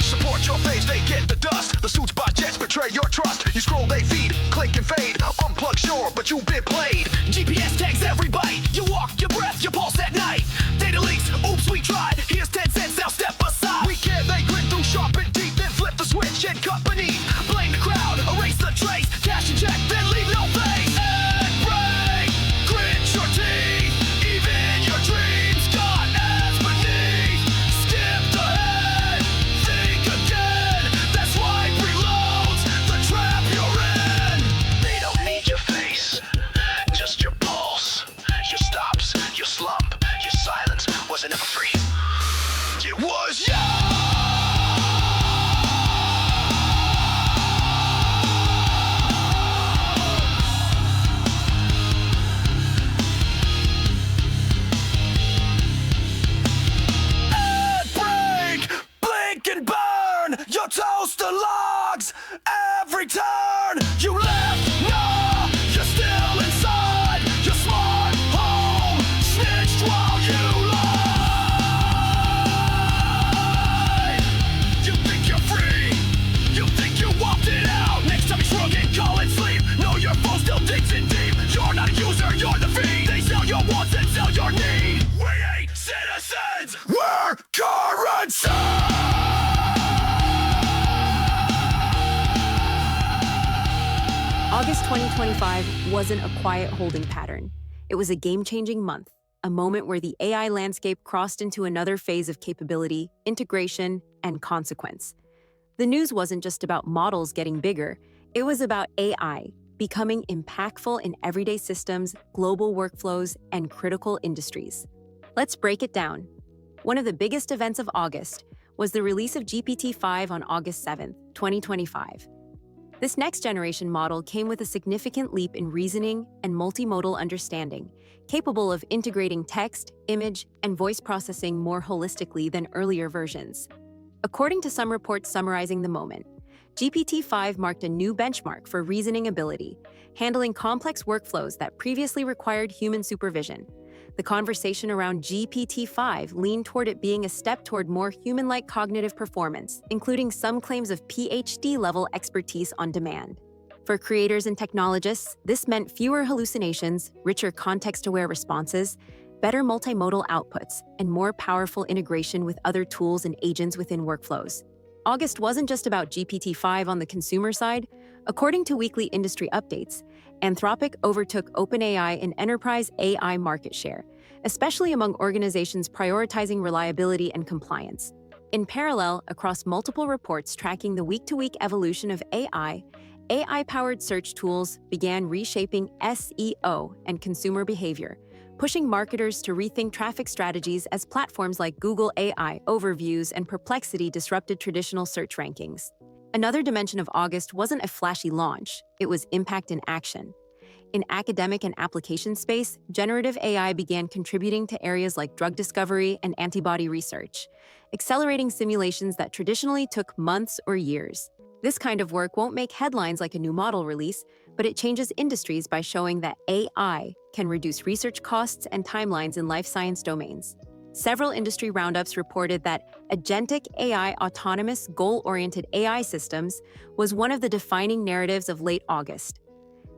Support your face, they get the dust. The suits by jets betray your trust. You scroll, they feed, click and fade. Unplug, sure, but you've been played. GPS tags every bite. You walk, your breath, your pulse at night. Data leaks, oops, we tried. Here's 10 cents, now step aside. We care, they grit through sharp and deep. Then flip the switch and cut beneath. Blame the crowd, erase the trace. Cash and check, then leave no face. Ad break, grit your teeth. Even your dreams got ads beneath. Skip ahead, think again. That's why reloads the trap you're in. They don't need your face, just your pulse. Your stops, your slump, your silence wasn't ever free. It was you. Break, blink and burn your toaster logs. Every turn you left, no, you're still inside your smart home. Snitched while you lie. You think you're free, you think you walked it out. Next time you shrug and call it sleep. No, your phone still digs in deep. You're not a user, you're the fiend. They sell your wants and sell your need. We ain't citizens, we're currency. August 2025 wasn't a quiet holding pattern. It was a game-changing month, a moment where the AI landscape crossed into another phase of capability, integration, and consequence. The news wasn't just about models getting bigger, it was about AI becoming impactful in everyday systems, global workflows, and critical industries. Let's break it down. One of the biggest events of August was the release of GPT-5 on August 7th, 2025. This next-generation model came with a significant leap in reasoning and multimodal understanding, capable of integrating text, image, and voice processing more holistically than earlier versions. According to some reports summarizing the moment, GPT-5 marked a new benchmark for reasoning ability, handling complex workflows that previously required human supervision. The conversation around GPT-5 leaned toward it being a step toward more human-like cognitive performance, including some claims of PhD-level expertise on demand. For creators and technologists, this meant fewer hallucinations, richer context-aware responses, better multimodal outputs, and more powerful integration with other tools and agents within workflows. August wasn't just about GPT-5 on the consumer side. According to weekly industry updates, Anthropic overtook OpenAI in enterprise AI market share, especially among organizations prioritizing reliability and compliance. In parallel, across multiple reports tracking the week-to-week evolution of AI, AI-powered search tools began reshaping SEO and consumer behavior, pushing marketers to rethink traffic strategies as platforms like Google AI Overviews and Perplexity disrupted traditional search rankings. Another dimension of August wasn't a flashy launch, it was impact in action. In academic and application space, generative AI began contributing to areas like drug discovery and antibody research, accelerating simulations that traditionally took months or years. This kind of work won't make headlines like a new model release, but it changes industries by showing that AI can reduce research costs and timelines in life science domains. Several industry roundups reported that agentic AI autonomous, goal-oriented AI systems was one of the defining narratives of late August.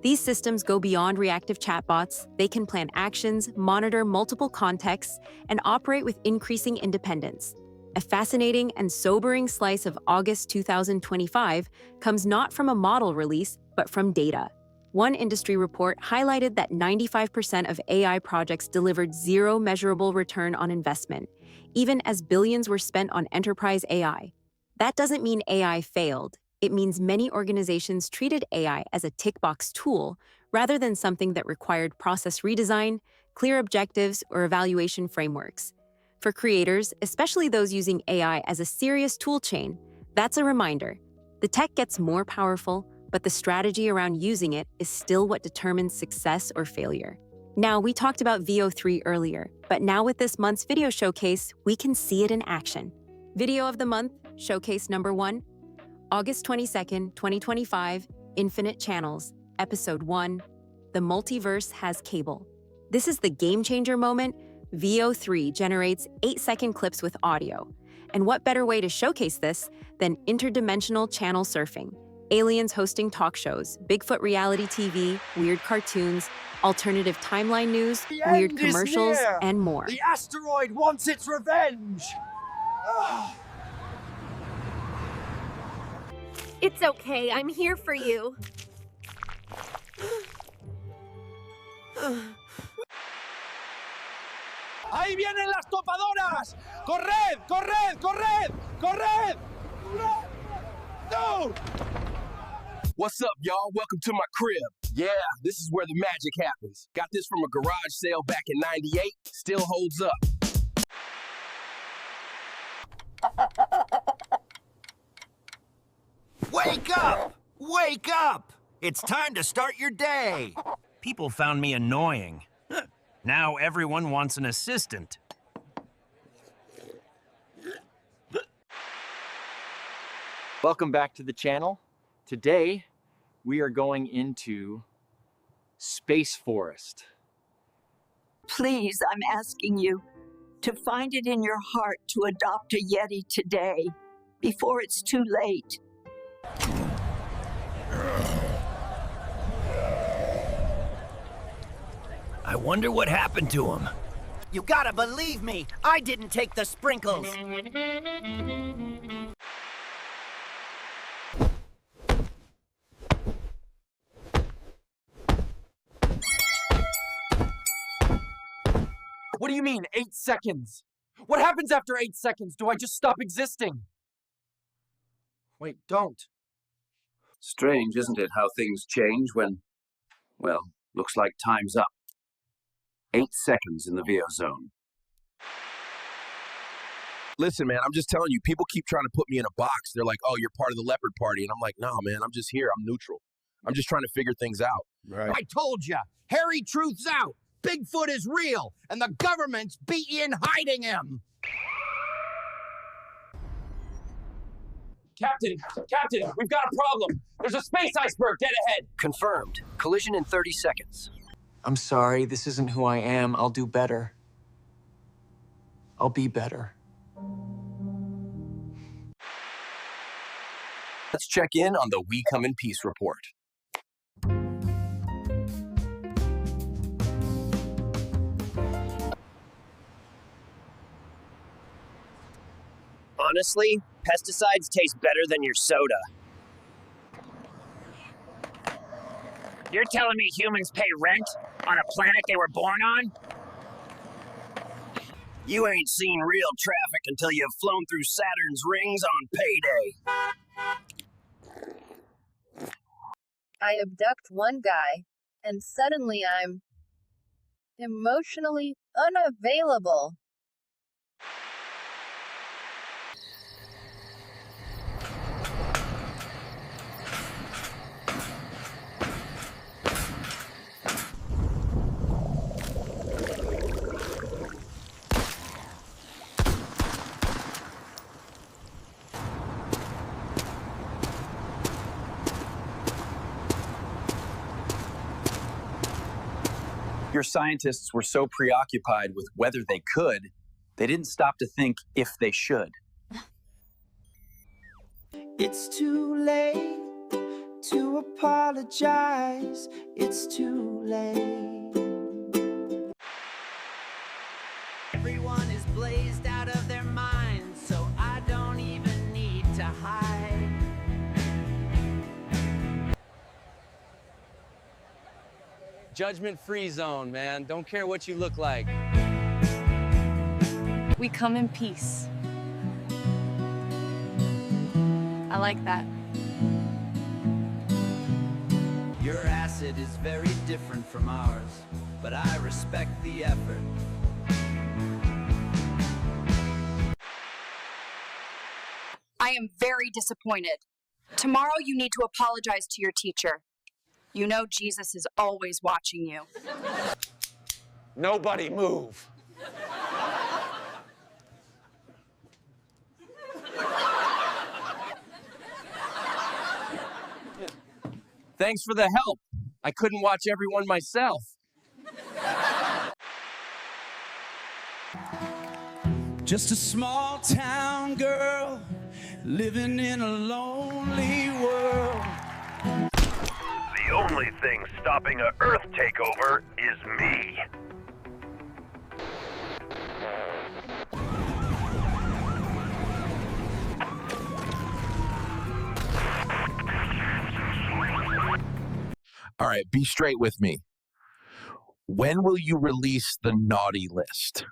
These systems go beyond reactive chatbots. They can plan actions, monitor multiple contexts, and operate with increasing independence. A fascinating and sobering slice of August 2025 comes not from a model release, but from data. One industry report highlighted that 95% of AI projects delivered zero measurable return on investment, even as billions were spent on enterprise AI. That doesn't mean AI failed. it means many organizations treated AI as a tick box tool rather than something that required process redesign, clear objectives, or evaluation frameworks. For creators, especially those using AI as a serious tool chain, that's a reminder. The tech gets more powerful, but the strategy around using it is still what determines success or failure. Now, we talked about VO3 earlier, but now with this month's video showcase, we can see it in action. Video of the month, showcase number 1, August 22nd, 2025, Infinite Channels, Episode 1, The Multiverse Has Cable. This is the game-changer moment. VO3 generates 8-second clips with audio. And what better way to showcase this than interdimensional channel surfing? Aliens hosting talk shows, Bigfoot reality TV, weird cartoons, alternative timeline news, weird commercials, and more. The asteroid wants its revenge! It's okay, I'm here for you. ¡Ahí vienen las topadoras! ¡Corred, corred, corred, corred! No! What's up, y'all? Welcome to my crib. Yeah, this is where the magic happens. Got this from a garage sale back in '98. Still holds up. Wake up! Wake up! It's time to start your day. People found me annoying. Now everyone wants an assistant. Welcome back to the channel. Today, we are going into Space Forest. Please, I'm asking you to find it in your heart to adopt a Yeti today, before it's too late. I wonder what happened to him. You gotta believe me, I didn't take the sprinkles. What do you mean, 8 seconds? What happens after 8 seconds? Do I just stop existing? Wait, don't. Strange, isn't it, how things change when, well, looks like time's up. 8 seconds in the VO zone. Listen, man, I'm just telling you, people keep trying to put me in a box. They're like, oh, you're part of the leopard party. And I'm like, no, man, I'm just here. I'm neutral. I'm just trying to figure things out. Right. I told you, Harry Truth's out. Bigfoot is real, and the government's beating hiding him. Captain, we've got a problem. There's a space iceberg dead ahead. Confirmed. Collision in 30 seconds. I'm sorry, this isn't who I am. I'll do better. I'll be better. Let's check in on the We Come in Peace report. Honestly, pesticides taste better than your soda. You're telling me humans pay rent on a planet they were born on? You ain't seen real traffic until you've flown through Saturn's rings on payday. I abduct one guy, and suddenly I'm emotionally unavailable. Your scientists were so preoccupied with whether they could, they didn't stop to think if they should. It's too late to apologize. It's too late. Everyone is blazed out of their minds, so I don't even need to hide. Judgment-free zone, man. Don't care what you look like. We come in peace. I like that. method is very different from ours, but I respect the effort. I am very disappointed. Tomorrow you need to apologize to your teacher. You know Jesus is always watching you. Nobody move. Thanks for the help. I couldn't watch everyone myself. Just a small town girl living in a lonely world. The only thing stopping a Earth takeover is me. All right, be straight with me. When will you release the naughty list?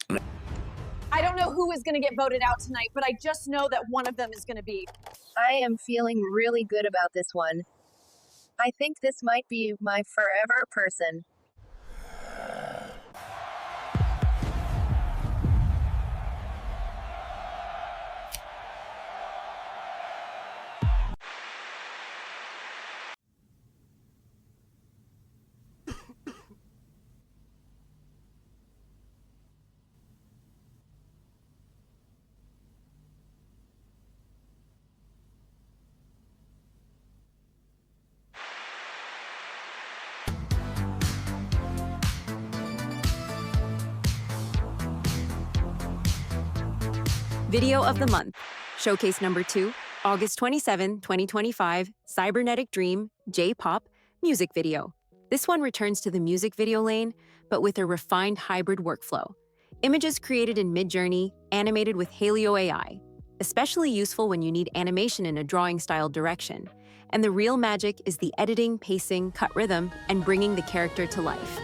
I don't know who is going to get voted out tonight, but I just know that one of them is going to be. I am feeling really good about this one. I think this might be my forever person. Video of the month. Showcase number 2, August 27, 2025, Cybernetic Dream, J-pop, music video. This one returns to the music video lane, but with a refined hybrid workflow. Images created in Midjourney, animated with HailuoAI, especially useful when you need animation in a drawing-style direction. And the real magic is the editing, pacing, cut rhythm, and bringing the character to life.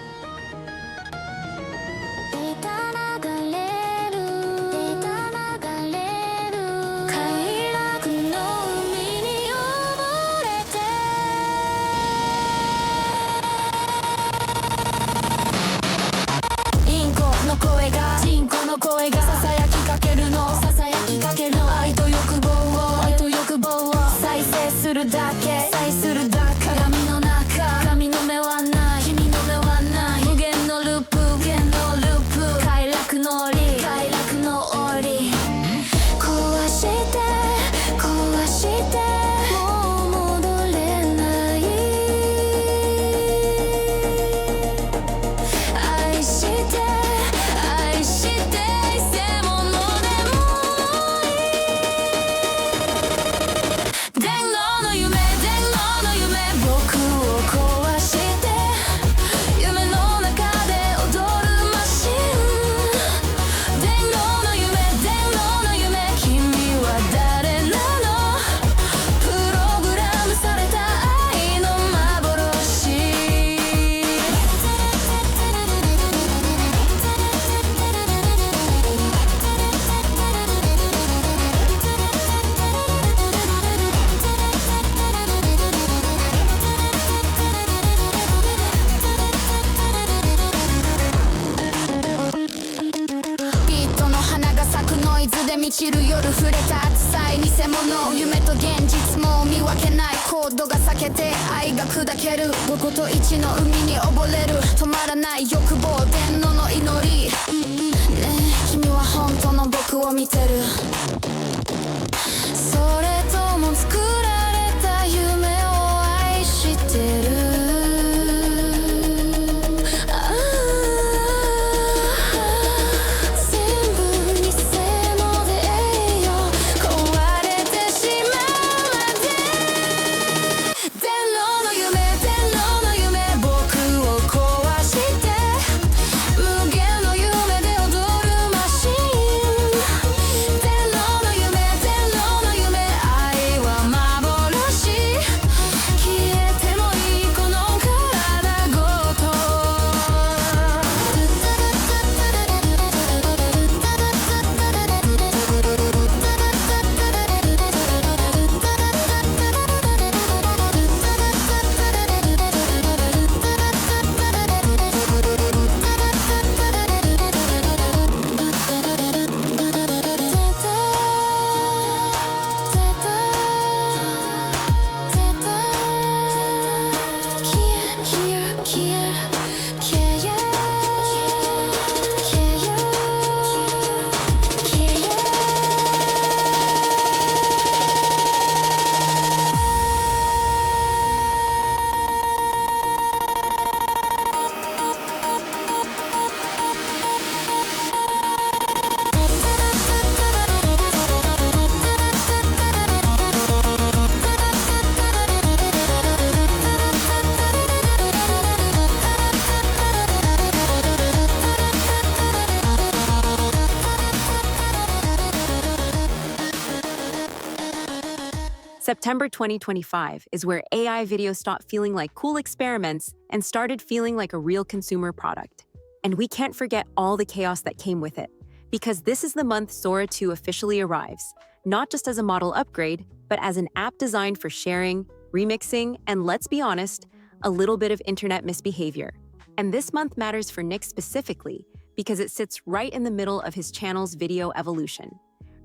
September 2025 is where AI videos stopped feeling like cool experiments and started feeling like a real consumer product. And we can't forget all the chaos that came with it, because this is the month Sora 2 officially arrives, not just as a model upgrade, but as an app designed for sharing, remixing, and let's be honest, a little bit of internet misbehavior. And this month matters for Nick specifically, because it sits right in the middle of his channel's video evolution.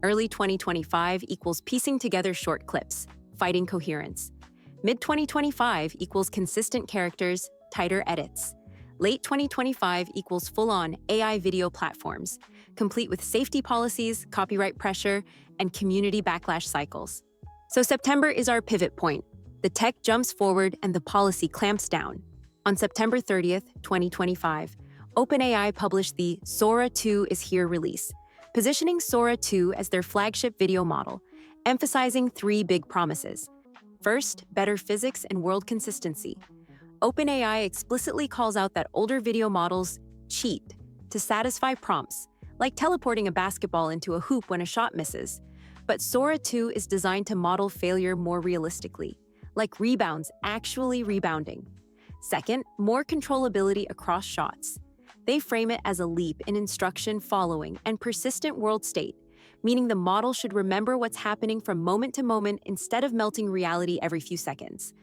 Early 2025 equals piecing together short clips, fighting coherence. Mid-2025 equals consistent characters, tighter edits. Late 2025 equals full-on AI video platforms, complete with safety policies, copyright pressure, and community backlash cycles. So September is our pivot point. The tech jumps forward and the policy clamps down. On September 30th, 2025, OpenAI published the Sora 2 is here release, positioning Sora 2 as their flagship video model, emphasizing three big promises. First, better physics and world consistency. OpenAI explicitly calls out that older video models cheat to satisfy prompts, like teleporting a basketball into a hoop when a shot misses. But Sora 2 is designed to model failure more realistically, like rebounds actually rebounding. Second, more controllability across shots. They frame it as a leap in instruction following and persistent world state, meaning the model should remember what's happening from moment to moment instead of melting reality every few seconds.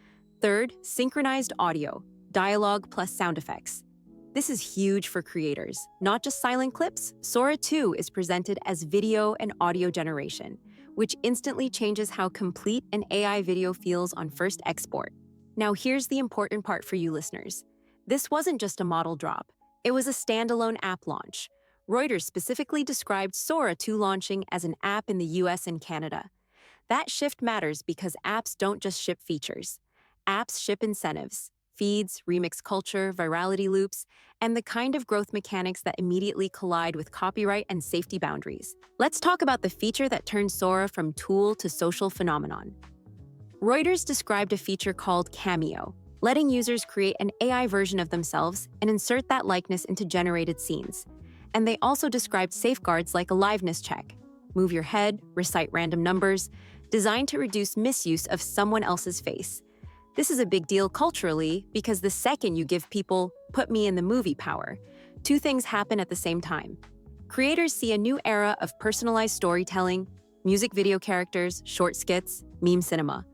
Third, synchronized audio, dialogue plus sound effects. This is huge for creators. Not just silent clips, Sora 2 is presented as video and audio generation, which instantly changes how complete an AI video feels on first export. Now here's the important part for you listeners. This wasn't just a model drop. It was a standalone app launch. Reuters specifically described Sora 2 launching as an app in the US and Canada. That shift matters because apps don't just ship features. Apps ship incentives, feeds, remix culture, virality loops, and the kind of growth mechanics that immediately collide with copyright and safety boundaries. Let's talk about the feature that turned Sora from tool to social phenomenon. Reuters described a feature called Cameo, letting users create an AI version of themselves and insert that likeness into generated scenes. And they also described safeguards like a liveness check, move your head, recite random numbers, designed to reduce misuse of someone else's face. This is a big deal culturally because the second you give people "put me in the movie" power, two things happen at the same time. Creators see a new era of personalized storytelling, music video characters, short skits, meme cinema.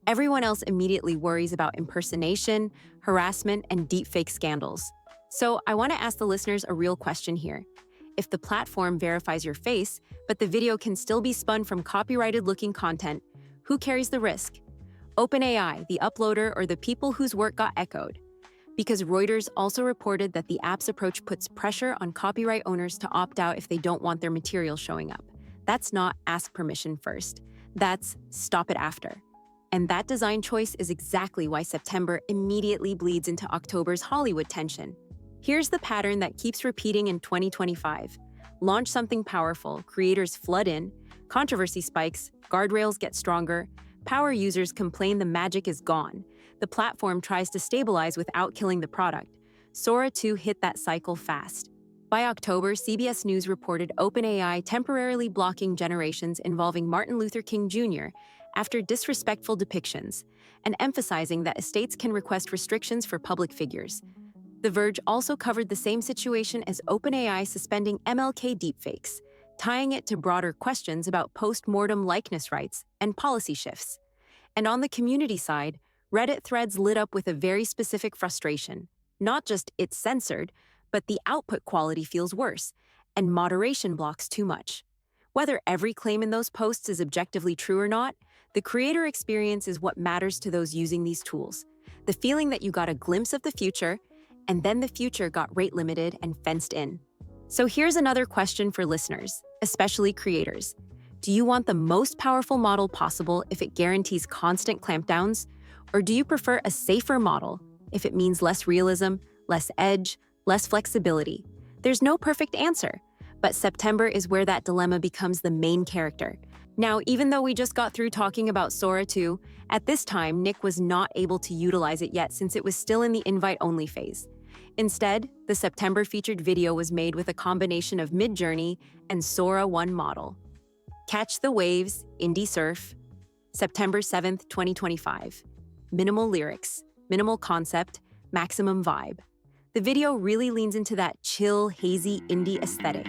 Everyone else immediately worries about impersonation, harassment, and deepfake scandals. So I want to ask the listeners a real question here. If the platform verifies your face, but the video can still be spun from copyrighted-looking content, who carries the risk? OpenAI, the uploader, or the people whose work got echoed? Because Reuters also reported that the app's approach puts pressure on copyright owners to opt out if they don't want their material showing up. That's not ask permission first. That's stop it after. And that design choice is exactly why September immediately bleeds into October's Hollywood tension. Here's the pattern that keeps repeating in 2025. Launch something powerful, creators flood in, controversy spikes, guardrails get stronger, power users complain the magic is gone. The platform tries to stabilize without killing the product. Sora 2 hit that cycle fast. By October, CBS News reported OpenAI temporarily blocking generations involving Martin Luther King Jr. after disrespectful depictions, and emphasizing that estates can request restrictions for public figures. The Verge also covered the same situation as OpenAI suspending MLK deepfakes, tying it to broader questions about post-mortem likeness rights and policy shifts. And on the community side, Reddit threads lit up with a very specific frustration. Not just it's censored, but the output quality feels worse, and moderation blocks too much. Whether every claim in those posts is objectively true or not, the creator experience is what matters to those using these tools. The feeling that you got a glimpse of the future, and then the future got rate limited and fenced in. So here's another question for listeners, especially creators. Do you want the most powerful model possible if it guarantees constant clampdowns? Or do you prefer a safer model if it means less realism, less edge, less flexibility? There's no perfect answer, but September is where that dilemma becomes the main character. Now, even though we just got through talking about Sora 2, at this time, Nick was not able to utilize it yet since it was still in the invite-only phase. Instead, the September featured video was made with a combination of Midjourney and Sora 1 model. Catch the waves, indie surf. September 7th, 2025. Minimal lyrics, minimal concept, maximum vibe. The video really leans into that chill, hazy indie aesthetic.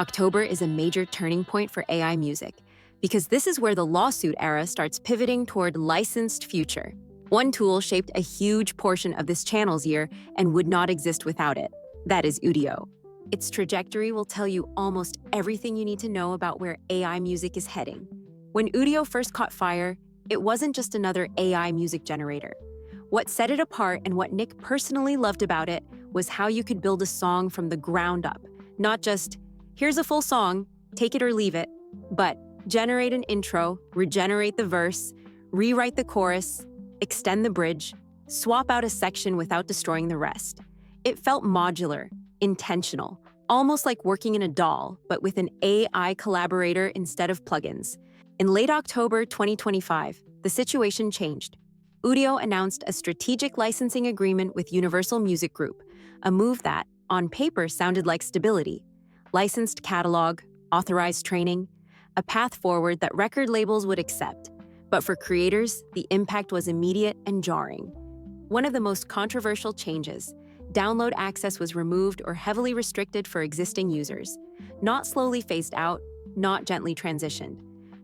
October is a major turning point for AI music, because this is where the lawsuit era starts pivoting toward licensed future. One tool shaped a huge portion of this channel's year and would not exist without it. That is Udio. Its trajectory will tell you almost everything you need to know about where AI music is heading. When Udio first caught fire, it wasn't just another AI music generator. What set it apart and what Nick personally loved about it was how you could build a song from the ground up. Not just, here's a full song, take it or leave it, but generate an intro, regenerate the verse, rewrite the chorus, extend the bridge, swap out a section without destroying the rest. It felt modular, intentional, almost like working in a DAW, but with an AI collaborator instead of plugins. In late October 2025, the situation changed. Udio announced a strategic licensing agreement with Universal Music Group, a move that, on paper, sounded like stability. Licensed catalog, authorized training, a path forward that record labels would accept. But for creators, the impact was immediate and jarring. One of the most controversial changes, download access was removed or heavily restricted for existing users, not slowly phased out, not gently transitioned.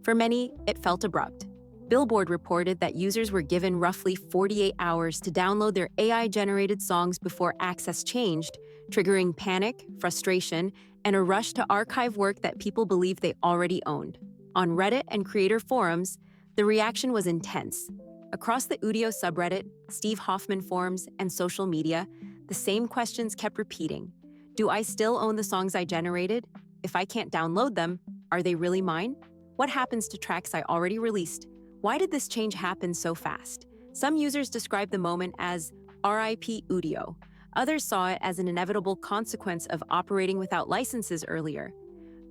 For many, it felt abrupt. Billboard reported that users were given roughly 48 hours to download their AI-generated songs before access changed, triggering panic, frustration, and a rush to archive work that people believed they already owned. On Reddit and creator forums, the reaction was intense. Across the Udio subreddit, Steve Hoffman forums, and social media, the same questions kept repeating. Do I still own the songs I generated? If I can't download them, are they really mine? What happens to tracks I already released? Why did this change happen so fast? Some users described the moment as RIP Udio. Others saw it as an inevitable consequence of operating without licenses earlier.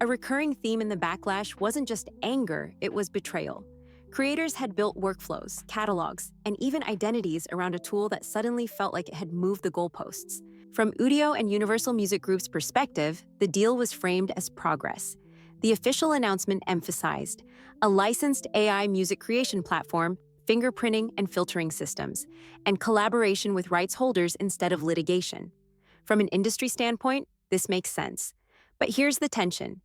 A recurring theme in the backlash wasn't just anger, it was betrayal. Creators had built workflows, catalogs, and even identities around a tool that suddenly felt like it had moved the goalposts. From Udio and Universal Music Group's perspective, the deal was framed as progress. The official announcement emphasized a licensed AI music creation platform, fingerprinting and filtering systems, and collaboration with rights holders instead of litigation. From an industry standpoint, this makes sense. But here's the tension.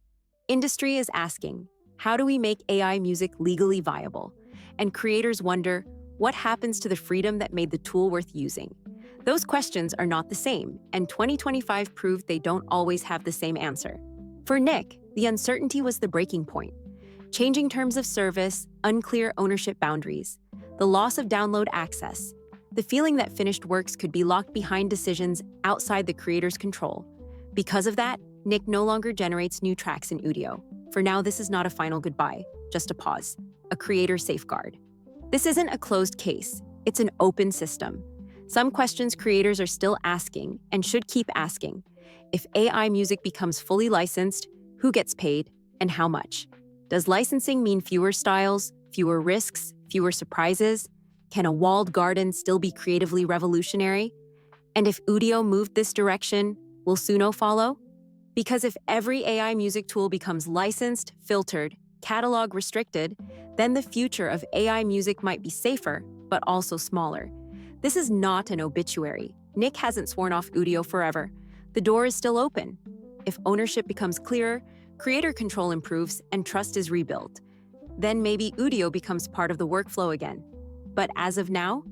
Industry is asking, how do we make AI music legally viable? And creators wonder, what happens to the freedom that made the tool worth using? Those questions are not the same, and 2025 proved they don't always have the same answer. For Nick, the uncertainty was the breaking point. Changing terms of service, unclear ownership boundaries, the loss of download access, the feeling that finished works could be locked behind decisions outside the creator's control. Because of that, Nick no longer generates new tracks in Udio. For now, this is not a final goodbye, just a pause, a creator safeguard. This isn't a closed case, it's an open system. Some questions creators are still asking and should keep asking. If AI music becomes fully licensed, who gets paid and how much? Does licensing mean fewer styles, fewer risks, fewer surprises? Can a walled garden still be creatively revolutionary? And if Udio moved this direction, will Suno follow? Because if every AI music tool becomes licensed, filtered, catalog restricted, then the future of AI music might be safer, but also smaller. This is not an obituary. Nick hasn't sworn off Udio forever. The door is still open. If ownership becomes clearer, creator control improves, and trust is rebuilt, then maybe Udio becomes part of the workflow again. But as of now,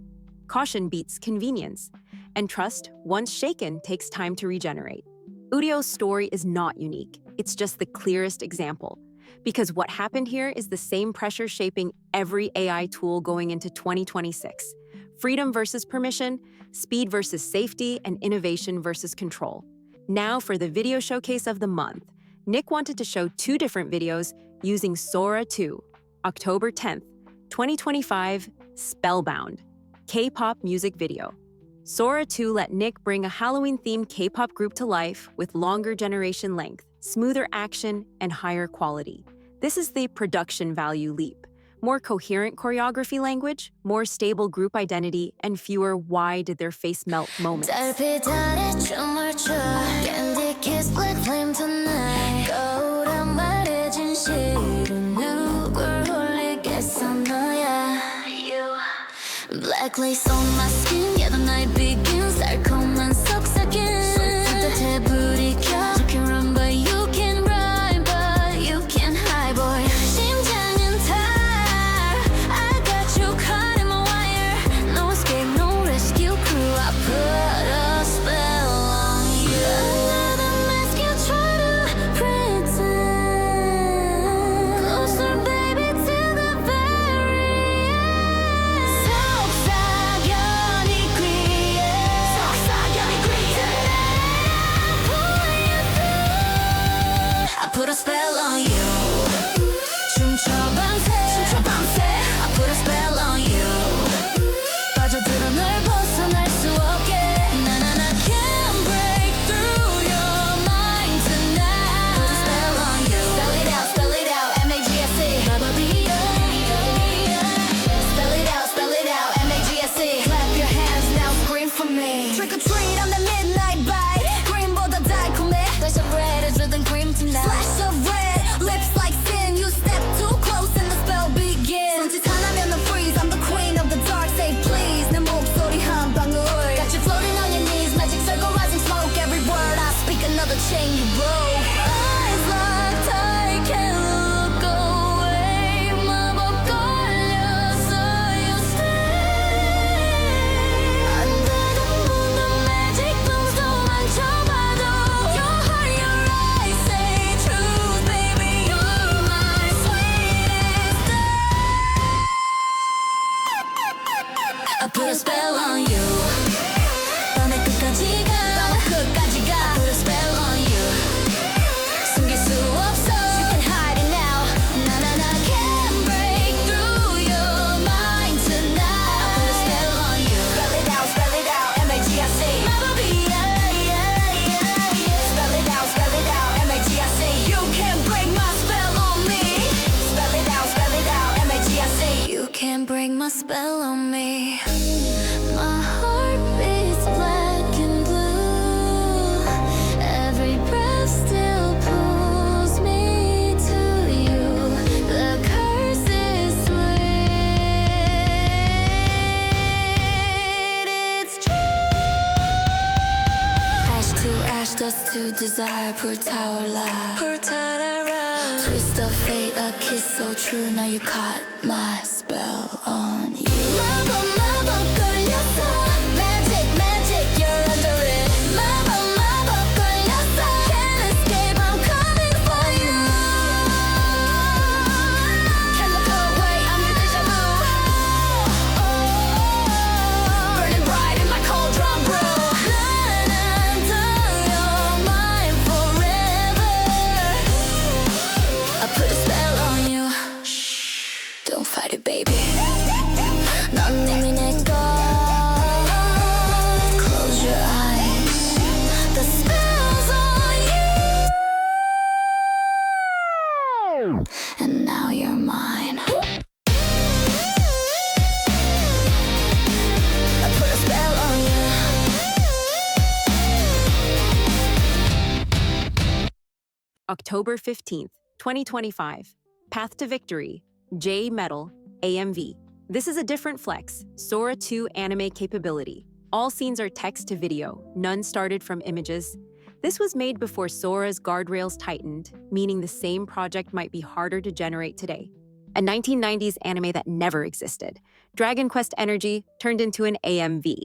caution beats convenience, and trust, once shaken, takes time to regenerate. Udio's story is not unique. It's just the clearest example. Because what happened here is the same pressure shaping every AI tool going into 2026. Freedom versus permission, speed versus safety, and innovation versus control. Now for the video showcase of the month. Nick wanted to show 2 different videos using Sora 2, October 10th, 2025, Spellbound, K-pop music video. Sora 2 let Nick bring a Halloween-themed K-pop group to life with longer generation length, smoother action, and higher quality. This is the production value leap. More coherent choreography language, more stable group identity, and fewer why did their face melt moments. Black lace on my skin, yeah, the night begins. 달콤한 속삭임. 손끝에 불이 켜. You can run but you can ride. spell on me. My heart beats black and blue. Every breath still pulls me to you. The curse is sweet. It's true. Ash to ash, dust to desire. Per tower lie. Per tower lie. Twist of fate, a kiss so true. Now you caught my spell on you. Magic, magic, you're under it. Can't escape, I'm coming for you. Can't look away, I'm your deja vu. Burning bright in my cold drum brew. Under your mind forever. I put a spell on you. Don't fight it, baby. 넌 이미 내 것. Close your eyes. The spell's on you. And now you're mine. I put a spell on you. October 15th, 2025. Path to Victory, J Metal, AMV. This is a different flex, Sora 2 anime capability. All scenes are text to video, none started from images. This was made before Sora's guardrails tightened, meaning the same project might be harder to generate today. A 1990s anime that never existed. Dragon Quest energy turned into an AMV.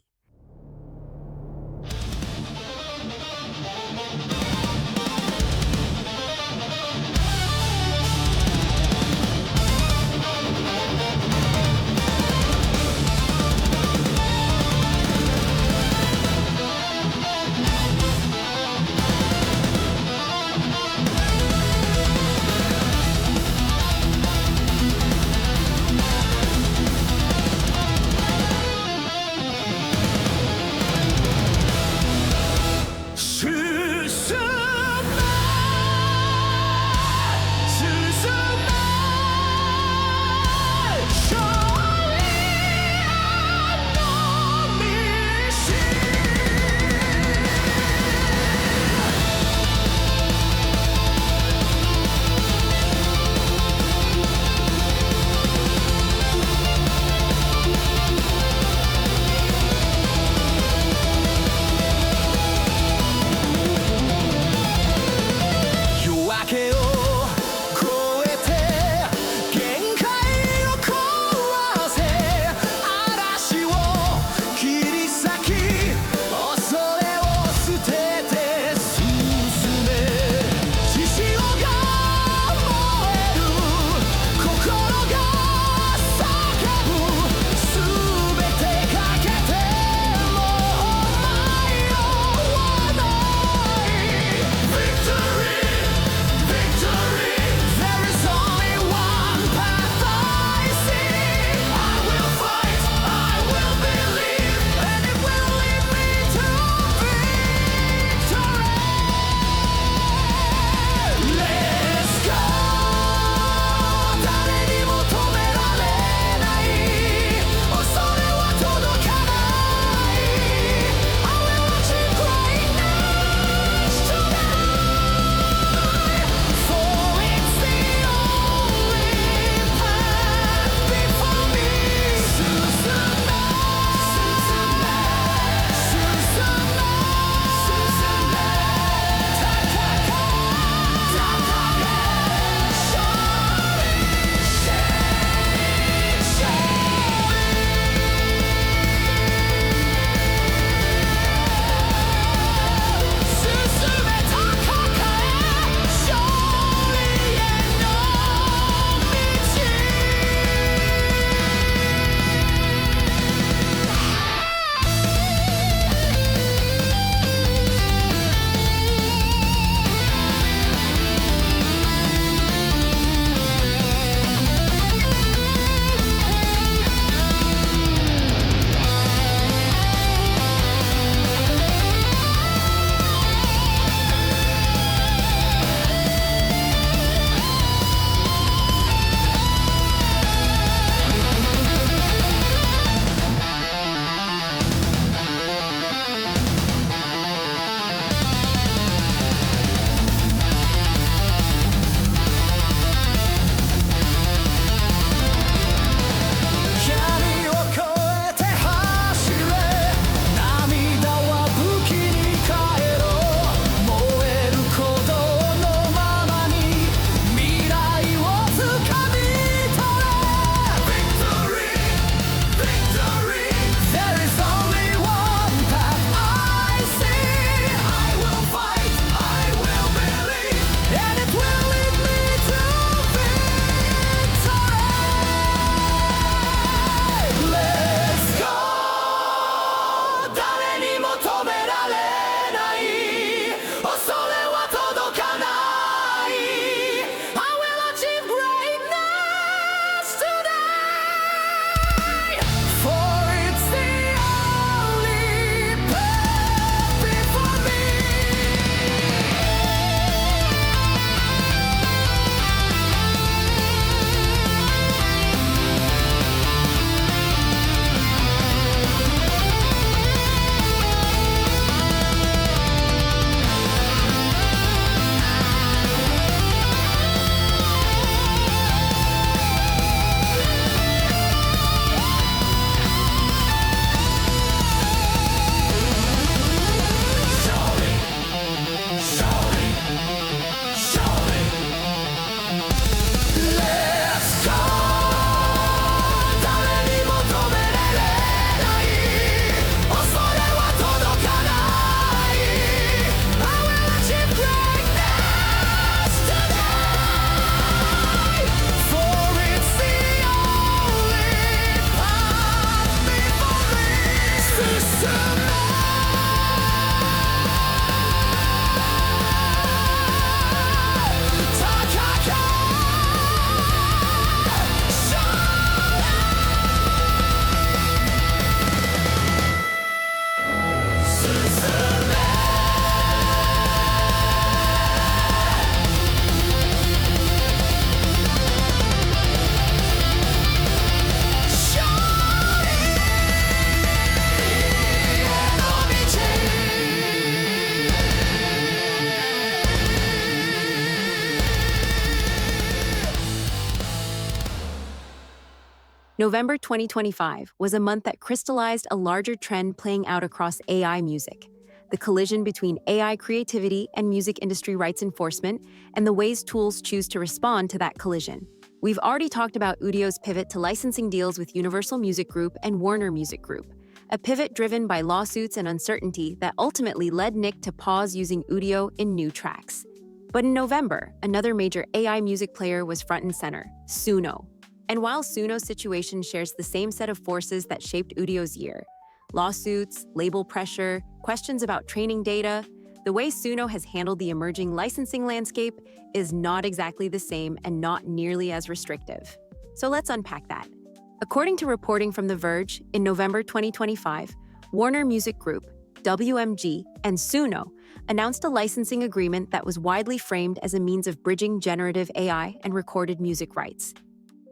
November 2025 was a month that crystallized a larger trend playing out across AI music: the collision between AI creativity and music industry rights enforcement, and the ways tools choose to respond to that collision. We've already talked about Udio's pivot to licensing deals with Universal Music Group and Warner Music Group, a pivot driven by lawsuits and uncertainty that ultimately led Nick to pause using Udio in new tracks. But in November, another major AI music player was front and center: Suno. And while Suno's situation shares the same set of forces that shaped Udio's year, lawsuits, label pressure, questions about training data, the way Suno has handled the emerging licensing landscape is not exactly the same and not nearly as restrictive. So let's unpack that. According to reporting from The Verge, in November 2025, Warner Music Group, WMG, and Suno announced a licensing agreement that was widely framed as a means of bridging generative AI and recorded music rights.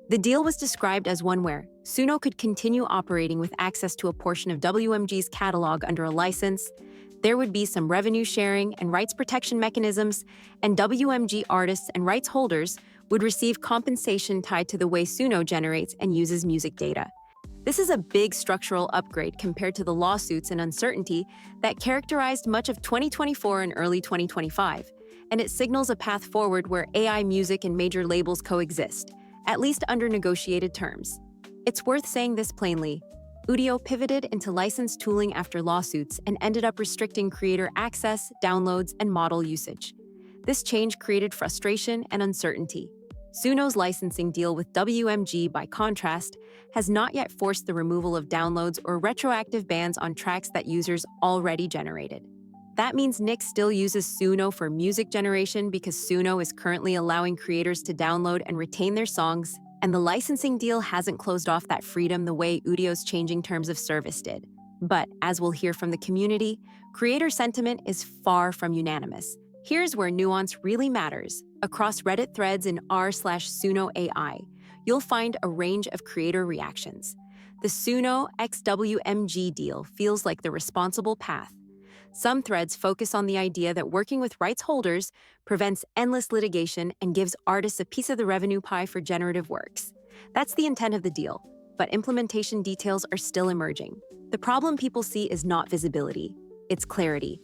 The deal was described as one where Suno could continue operating with access to a portion of WMG's catalog under a license, there would be some revenue sharing and rights protection mechanisms, and WMG artists and rights holders would receive compensation tied to the way Suno generates and uses music data. This is a big structural upgrade compared to the lawsuits and uncertainty that characterized much of 2024 and early 2025, and it signals a path forward where AI music and major labels coexist, at least under negotiated terms. It's worth saying this plainly: Udio pivoted into licensed tooling after lawsuits and ended up restricting creator access, downloads, and model usage. This change created frustration and uncertainty. Suno's licensing deal with WMG, by contrast, has not yet forced the removal of downloads or retroactive bans on tracks that users already generated. That means Nick still uses Suno for music generation because Suno is currently allowing creators to download and retain their songs, and the licensing deal hasn't closed off that freedom the way Udio's changing terms of service did. But, as we'll hear from the community, creator sentiment is far from unanimous. Here's where nuance really matters. Across Reddit threads in r/SunoAI, you'll find a range of creator reactions. The Suno x WMG deal feels like the responsible path. Some threads focus on the idea that working with rights holders prevents endless litigation and gives artists a piece of the revenue pie for generative works. That's the intent of the deal, but implementation details are still emerging. The problem people see is not visibility, it's clarity.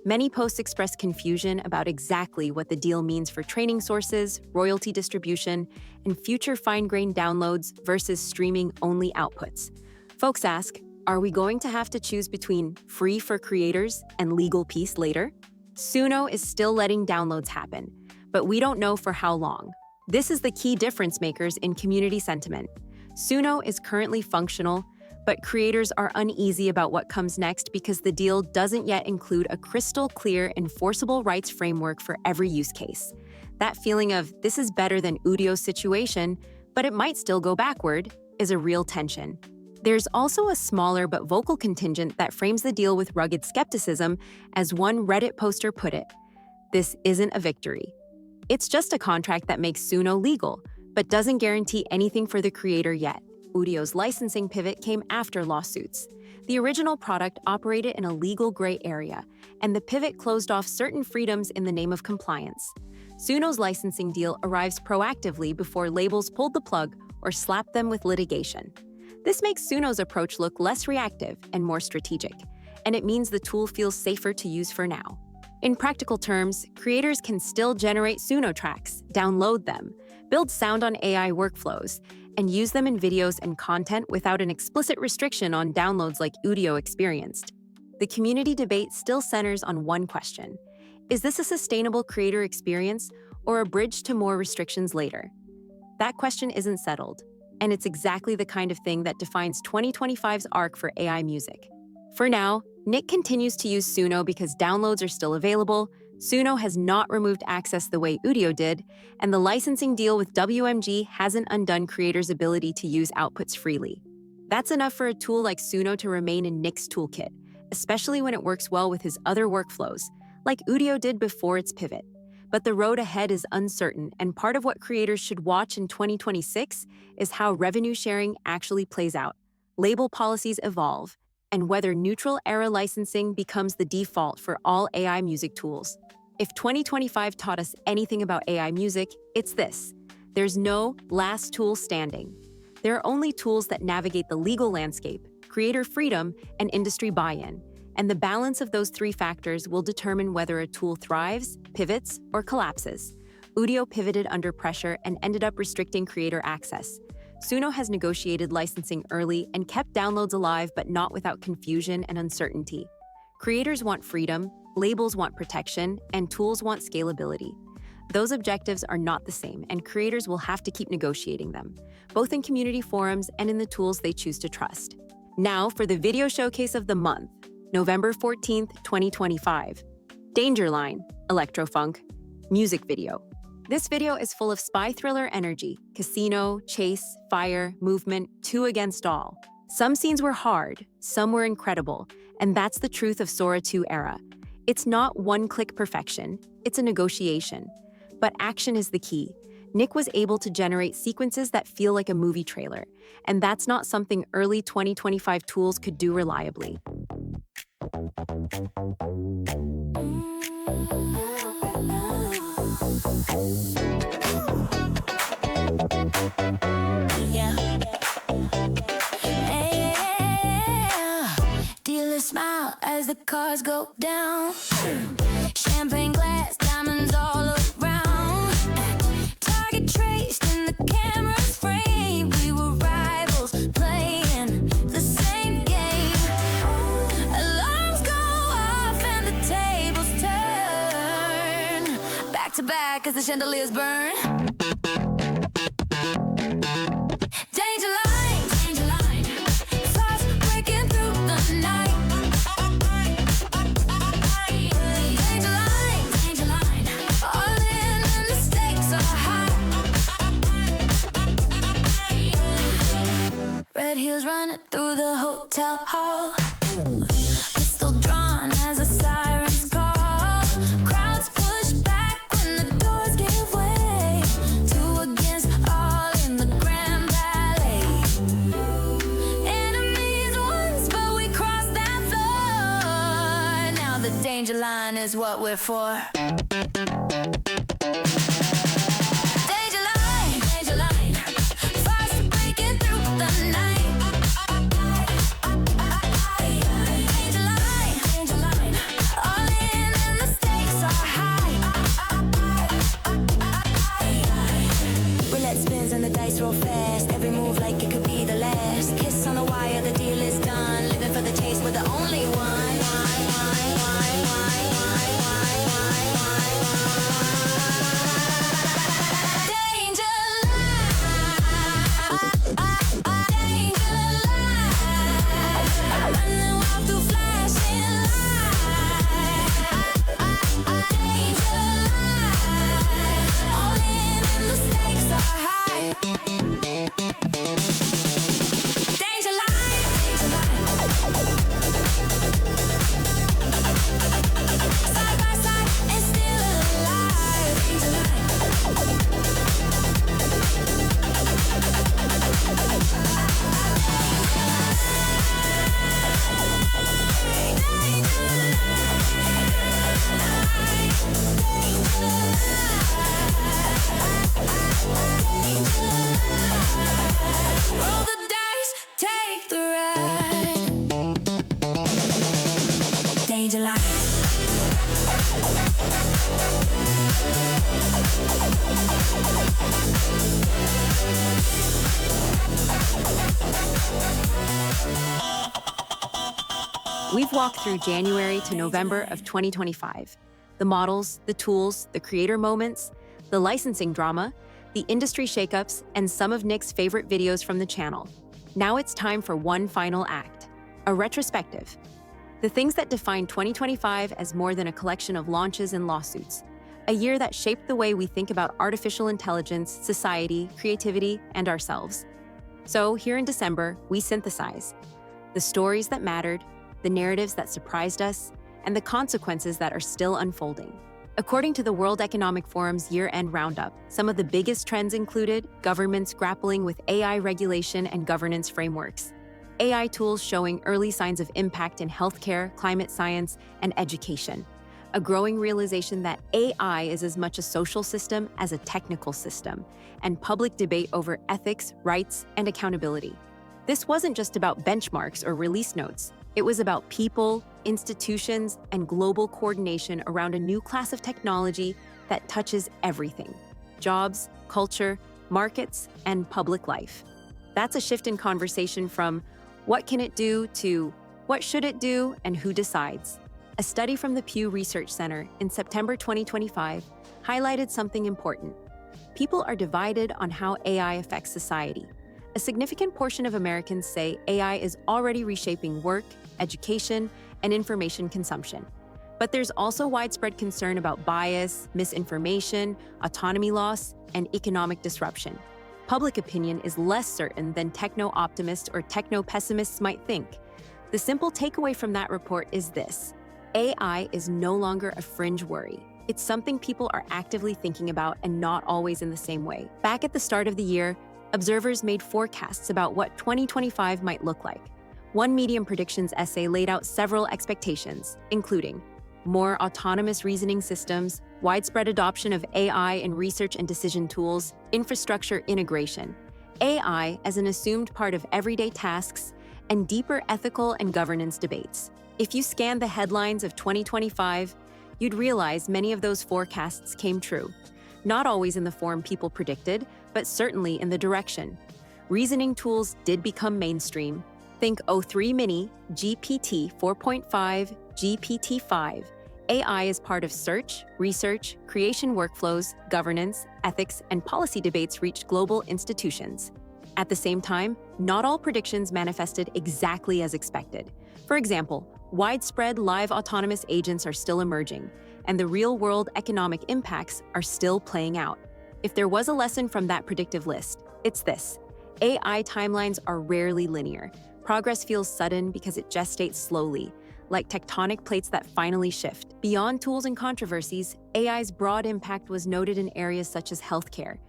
Many posts express confusion about exactly what the deal means for training sources, royalty distribution, and future fine-grained downloads versus streaming-only outputs. Folks ask, are we going to have to choose between free for creators and legal peace later? Suno is still letting downloads happen, but we don't know for how long. This is the key difference makers in community sentiment. Suno is currently functional, but creators are uneasy about what comes next because the deal doesn't yet include a crystal clear, enforceable rights framework for every use case. That feeling of this is better than Udio's situation, but it might still go backward, is a real tension. There's also a smaller but vocal contingent that frames the deal with rugged skepticism, as one Reddit poster put it. This isn't a victory. It's just a contract that makes Suno legal, but doesn't guarantee anything for the creator yet. Udio's licensing pivot came after lawsuits. The original product operated in a legal gray area, and the pivot closed off certain freedoms in the name of compliance. Suno's licensing deal arrives proactively before labels pulled the plug or slapped them with litigation. This makes Suno's approach look less reactive and more strategic, and it means the tool feels safer to use for now. In practical terms, creators can still generate Suno tracks, download them, build sound on AI workflows, and use them in videos and content without an explicit restriction on downloads like Udio experienced. The community debate still centers on one question: is this a sustainable creator experience or a bridge to more restrictions later? That question isn't settled, and it's exactly the kind of thing that defines 2025's arc for AI music. For now, Nick continues to use Suno because downloads are still available, Suno has not removed access the way Udio did, and the licensing deal with WMG hasn't undone creators' ability to use outputs freely. That's enough for a tool like Suno to remain in Nick's toolkit, especially when it works well with his other workflows, like Udio did before its pivot. But the road ahead is uncertain, and part of what creators should watch in 2026 is how revenue sharing actually plays out, label policies evolve, and whether neutral-era licensing becomes the default for all AI music tools. If 2025 taught us anything about AI music, it's this: there's no last tool standing. There are only tools that navigate the legal landscape, creator freedom, and industry buy-in. And the balance of those three factors will determine whether a tool thrives, pivots, or collapses. Udio pivoted under pressure and ended up restricting creator access. Suno has negotiated licensing early and kept downloads alive, but not without confusion and uncertainty. Creators want freedom, labels want protection, and tools want scalability. Those objectives are not the same, and creators will have to keep negotiating them, both in community forums and in the tools they choose to trust. Now for the video showcase of the month, November 14th, 2025. Dangerline, Electrofunk, music video. This video is full of spy thriller energy, casino, chase, fire, movement, two against all. Some scenes were hard, some were incredible, and that's the truth of Sora 2 era. It's not one-click perfection, it's a negotiation. But action is the key. Nick was able to generate sequences that feel like a movie trailer, and that's not something early 2025 tools could do reliably. Dealer smile as the cars go down. Champagne glass, diamonds all around. Target traced in the camera's frame. We were rivals playing the same game. Alarms go off and the tables turn. Back to back as the chandeliers burn. Heels running through the hotel hall. Pistol drawn as the sirens call. Crowds push back when the doors give way. 2 against all in the grand ballet. Enemies once, but we crossed that floor. Now the danger line is what we're for. Roll fast, every move like it could be the last. Kiss on the wire, the deal is done. Living for the chase, we're the only one. We've walked through January to November of 2025. The models, the tools, the creator moments, the licensing drama, the industry shakeups, and some of Nick's favorite videos from the channel. Now it's time for one final act, a retrospective. The things that define 2025 as more than a collection of launches and lawsuits. A year that shaped the way we think about artificial intelligence, society, creativity, and ourselves. So here in December, we synthesize the stories that mattered, the narratives that surprised us, and the consequences that are still unfolding. According to the World Economic Forum's year-end roundup, some of the biggest trends included governments grappling with AI regulation and governance frameworks, AI tools showing early signs of impact in healthcare, climate science, and education, a growing realization that AI is as much a social system as a technical system, and public debate over ethics, rights, and accountability. This wasn't just about benchmarks or release notes. It was about people, institutions, and global coordination around a new class of technology that touches everything: jobs, culture, markets, and public life. That's a shift in conversation from what can it do to what should it do and who decides. A study from the Pew Research Center in September 2025 highlighted something important. People are divided on how AI affects society. A significant portion of Americans say AI is already reshaping work, education, and information consumption. But there's also widespread concern about bias, misinformation, autonomy loss, and economic disruption. Public opinion is less certain than techno-optimists or techno-pessimists might think. The simple takeaway from that report is this: AI is no longer a fringe worry. It's something people are actively thinking about, and not always in the same way. Back at the start of the year, observers made forecasts about what 2025 might look like. One Medium Predictions essay laid out several expectations, including more autonomous reasoning systems, widespread adoption of AI in research and decision tools, infrastructure integration, AI as an assumed part of everyday tasks, and deeper ethical and governance debates. If you scan the headlines of 2025, you'd realize many of those forecasts came true. Not always in the form people predicted, but certainly in the direction. Reasoning tools did become mainstream. Think O3 Mini, GPT 4.5, GPT-5. AI is part of search, research, creation workflows, governance, ethics, and policy debates reached global institutions. At the same time, not all predictions manifested exactly as expected. For example, widespread live autonomous agents are still emerging, and the real-world economic impacts are still playing out. If there was a lesson from that predictive list, it's this: AI timelines are rarely linear. Progress feels sudden because it gestates slowly, like tectonic plates that finally shift. Beyond tools and controversies, AI's broad impact was noted in areas such as healthcare.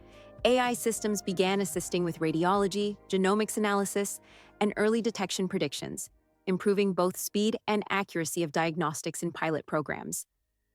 AI systems began assisting with radiology, genomics analysis, and early detection predictions, improving both speed and accuracy of diagnostics in pilot programs.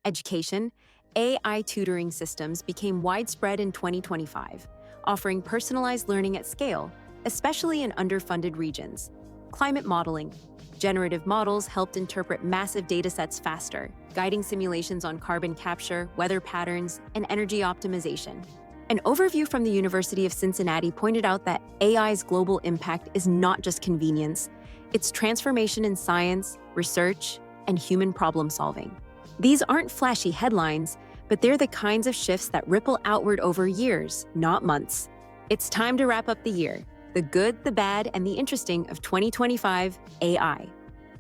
Education, AI tutoring systems became widespread in 2025, offering personalized learning at scale, especially in underfunded regions. Climate modeling. Generative models helped interpret massive datasets faster, guiding simulations on carbon capture, weather patterns, and energy optimization. An overview from the University of Cincinnati pointed out that AI's global impact is not just convenience, it's transformation in science, research, and human problem solving. These aren't flashy headlines, but they're the kinds of shifts that ripple outward over years, not months. It's time to wrap up the year. The good, the bad, and the interesting of 2025 AI.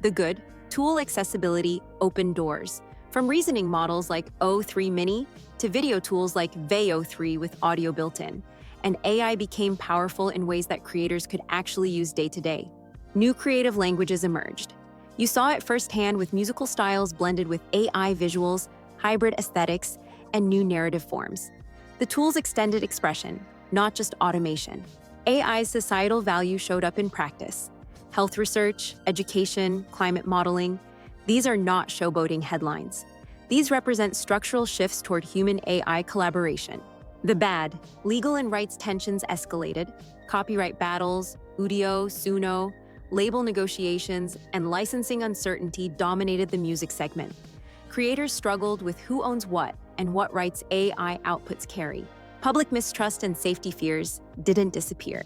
The good: tool accessibility opened doors. From reasoning models like O3 Mini to video tools like Veo 3 with audio built in. And AI became powerful in ways that creators could actually use day to day. New creative languages emerged. You saw it firsthand with musical styles blended with AI visuals, hybrid aesthetics, and new narrative forms. The tools extended expression, not just automation. AI's societal value showed up in practice. Health research, education, climate modeling, these are not showboating headlines. These represent structural shifts toward human-AI collaboration. The bad: legal and rights tensions escalated, copyright battles, Udio, Suno, label negotiations, and licensing uncertainty dominated the music segment. Creators struggled with who owns what and what rights AI outputs carry. Public mistrust and safety fears didn't disappear.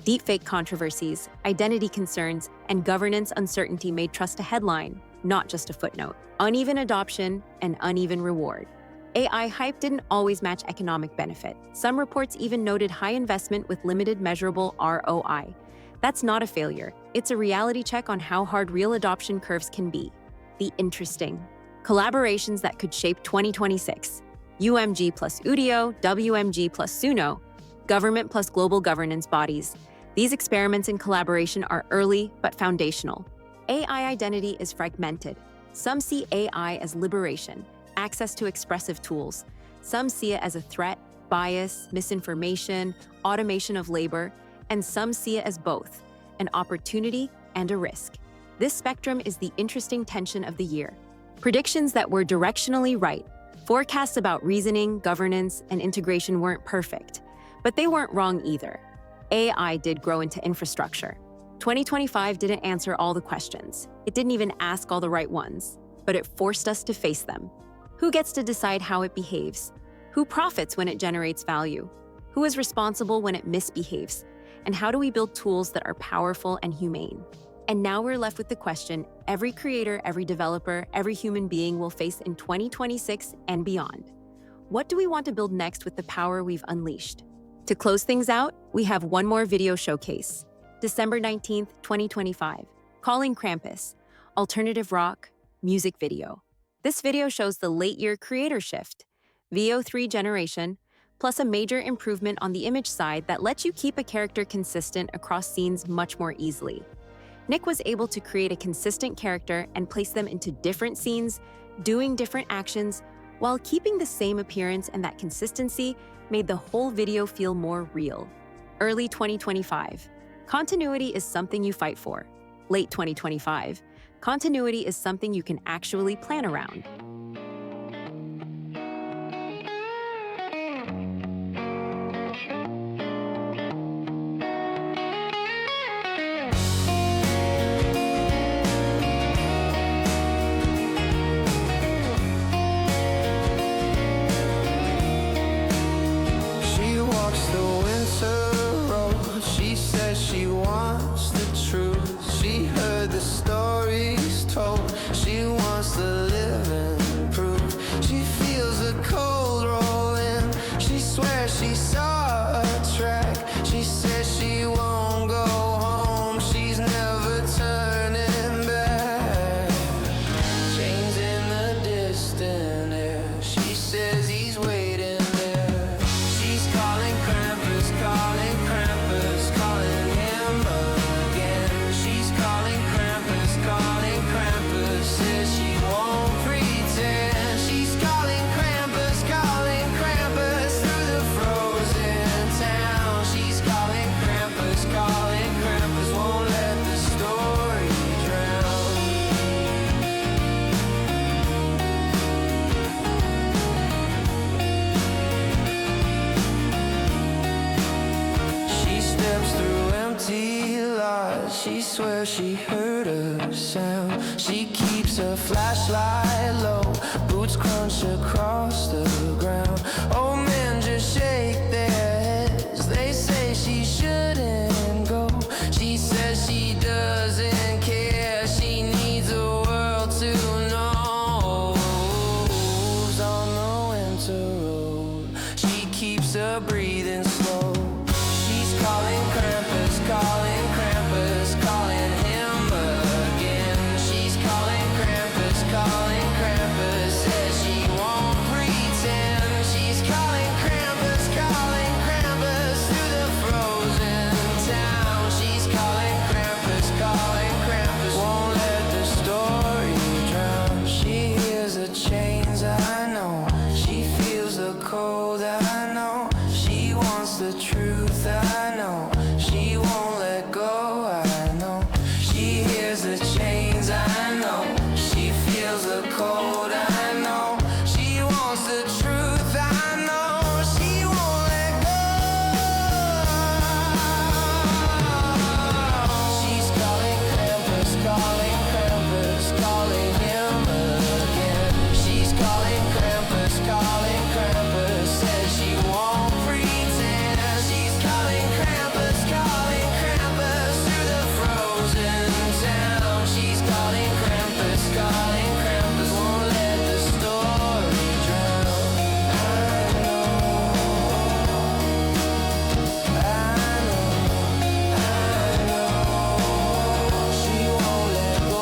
Deepfake controversies, identity concerns, and governance uncertainty made trust a headline, not just a footnote. Uneven adoption and uneven reward. AI hype didn't always match economic benefit. Some reports even noted high investment with limited measurable ROI. That's not a failure. It's a reality check on how hard real adoption curves can be. The interesting: collaborations that could shape 2026. UMG plus Udio, WMG plus Suno, government plus global governance bodies. These experiments in collaboration are early but foundational. AI identity is fragmented. Some see AI as liberation, access to expressive tools. Some see it as a threat, bias, misinformation, automation of labor, and some see it as both, an opportunity and a risk. This spectrum is the interesting tension of the year. Predictions that were directionally right. Forecasts about reasoning, governance, and integration weren't perfect, but they weren't wrong either. AI did grow into infrastructure. 2025 didn't answer all the questions. It didn't even ask all the right ones, but it forced us to face them. Who gets to decide how it behaves? Who profits when it generates value? Who is responsible when it misbehaves? And how do we build tools that are powerful and humane? And now we're left with the question every creator, every developer, every human being will face in 2026 and beyond. What do we want to build next with the power we've unleashed? To close things out, we have one more video showcase. December 19th, 2025, Calling Krampus, alternative rock, music video. This video shows the late-year creator shift, VO3 generation, plus a major improvement on the image side that lets you keep a character consistent across scenes much more easily. Nick was able to create a consistent character and place them into different scenes, doing different actions, while keeping the same appearance, and that consistency made the whole video feel more real. Early 2025. Continuity is something you fight for. Late 2025. Continuity is something you can actually plan around. She swears she heard a sound. She keeps her flashlight low. Boots crunch across the ground. Old men just shake their heads. They say she shouldn't go. She says she doesn't care. She needs the world to know. Moves on the winter road. She keeps her breathing slow. She's calling Krampus, calling Krampus, calling him again. She's calling Krampus, calling Krampus, says she won't pretend. She's calling Krampus, calling Krampus through the frozen town. She's calling Krampus, won't let the story drown. She hears the chains, I know. She feels the cold, I know. She wants the truth, I know. She won't let go, I know. She hears the chains, I know. She feels the cold, I know. She wants the truth, I know. She won't let go. She's calling Krampus, calling Krampus, calling him again. She's calling Krampus, calling Krampus, says she won't pretend. She's calling Krampus, calling Krampus through the frozen town. She's calling Krampus, won't let the story drown. I know, she won't let go.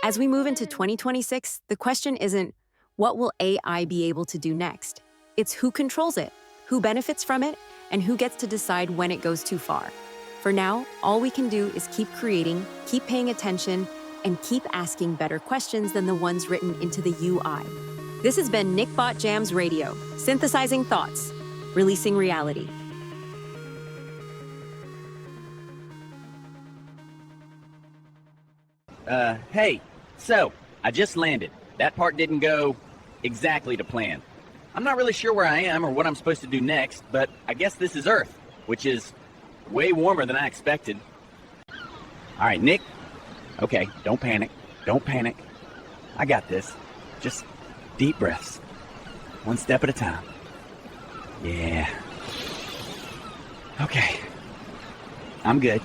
As we move into 2026, the question isn't, what will AI be able to do next? It's who controls it, who benefits from it, and who gets to decide when it goes too far. For now, all we can do is keep creating, keep paying attention, and keep asking better questions than the ones written into the UI. This has been NickBot Jams Radio, synthesizing thoughts, releasing reality. Hey, so, I just landed. That part didn't go exactly to plan. I'm not really sure where I am or what I'm supposed to do next, but I guess this is Earth, which is way warmer than I expected. All right, Nick. Okay, don't panic. Don't panic. I got this. Just deep breaths. One step at a time. Yeah. Okay. I'm good.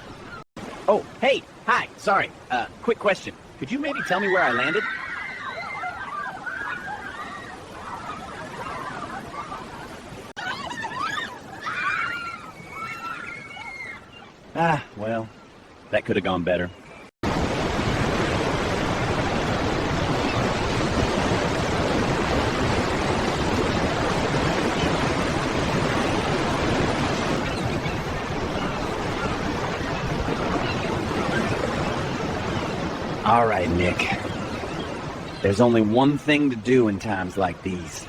Oh, hey, hi, sorry. Quick question. Could you maybe tell me where I landed? Ah, well, that could have gone better. All right, Nick. There's only one thing to do in times like these.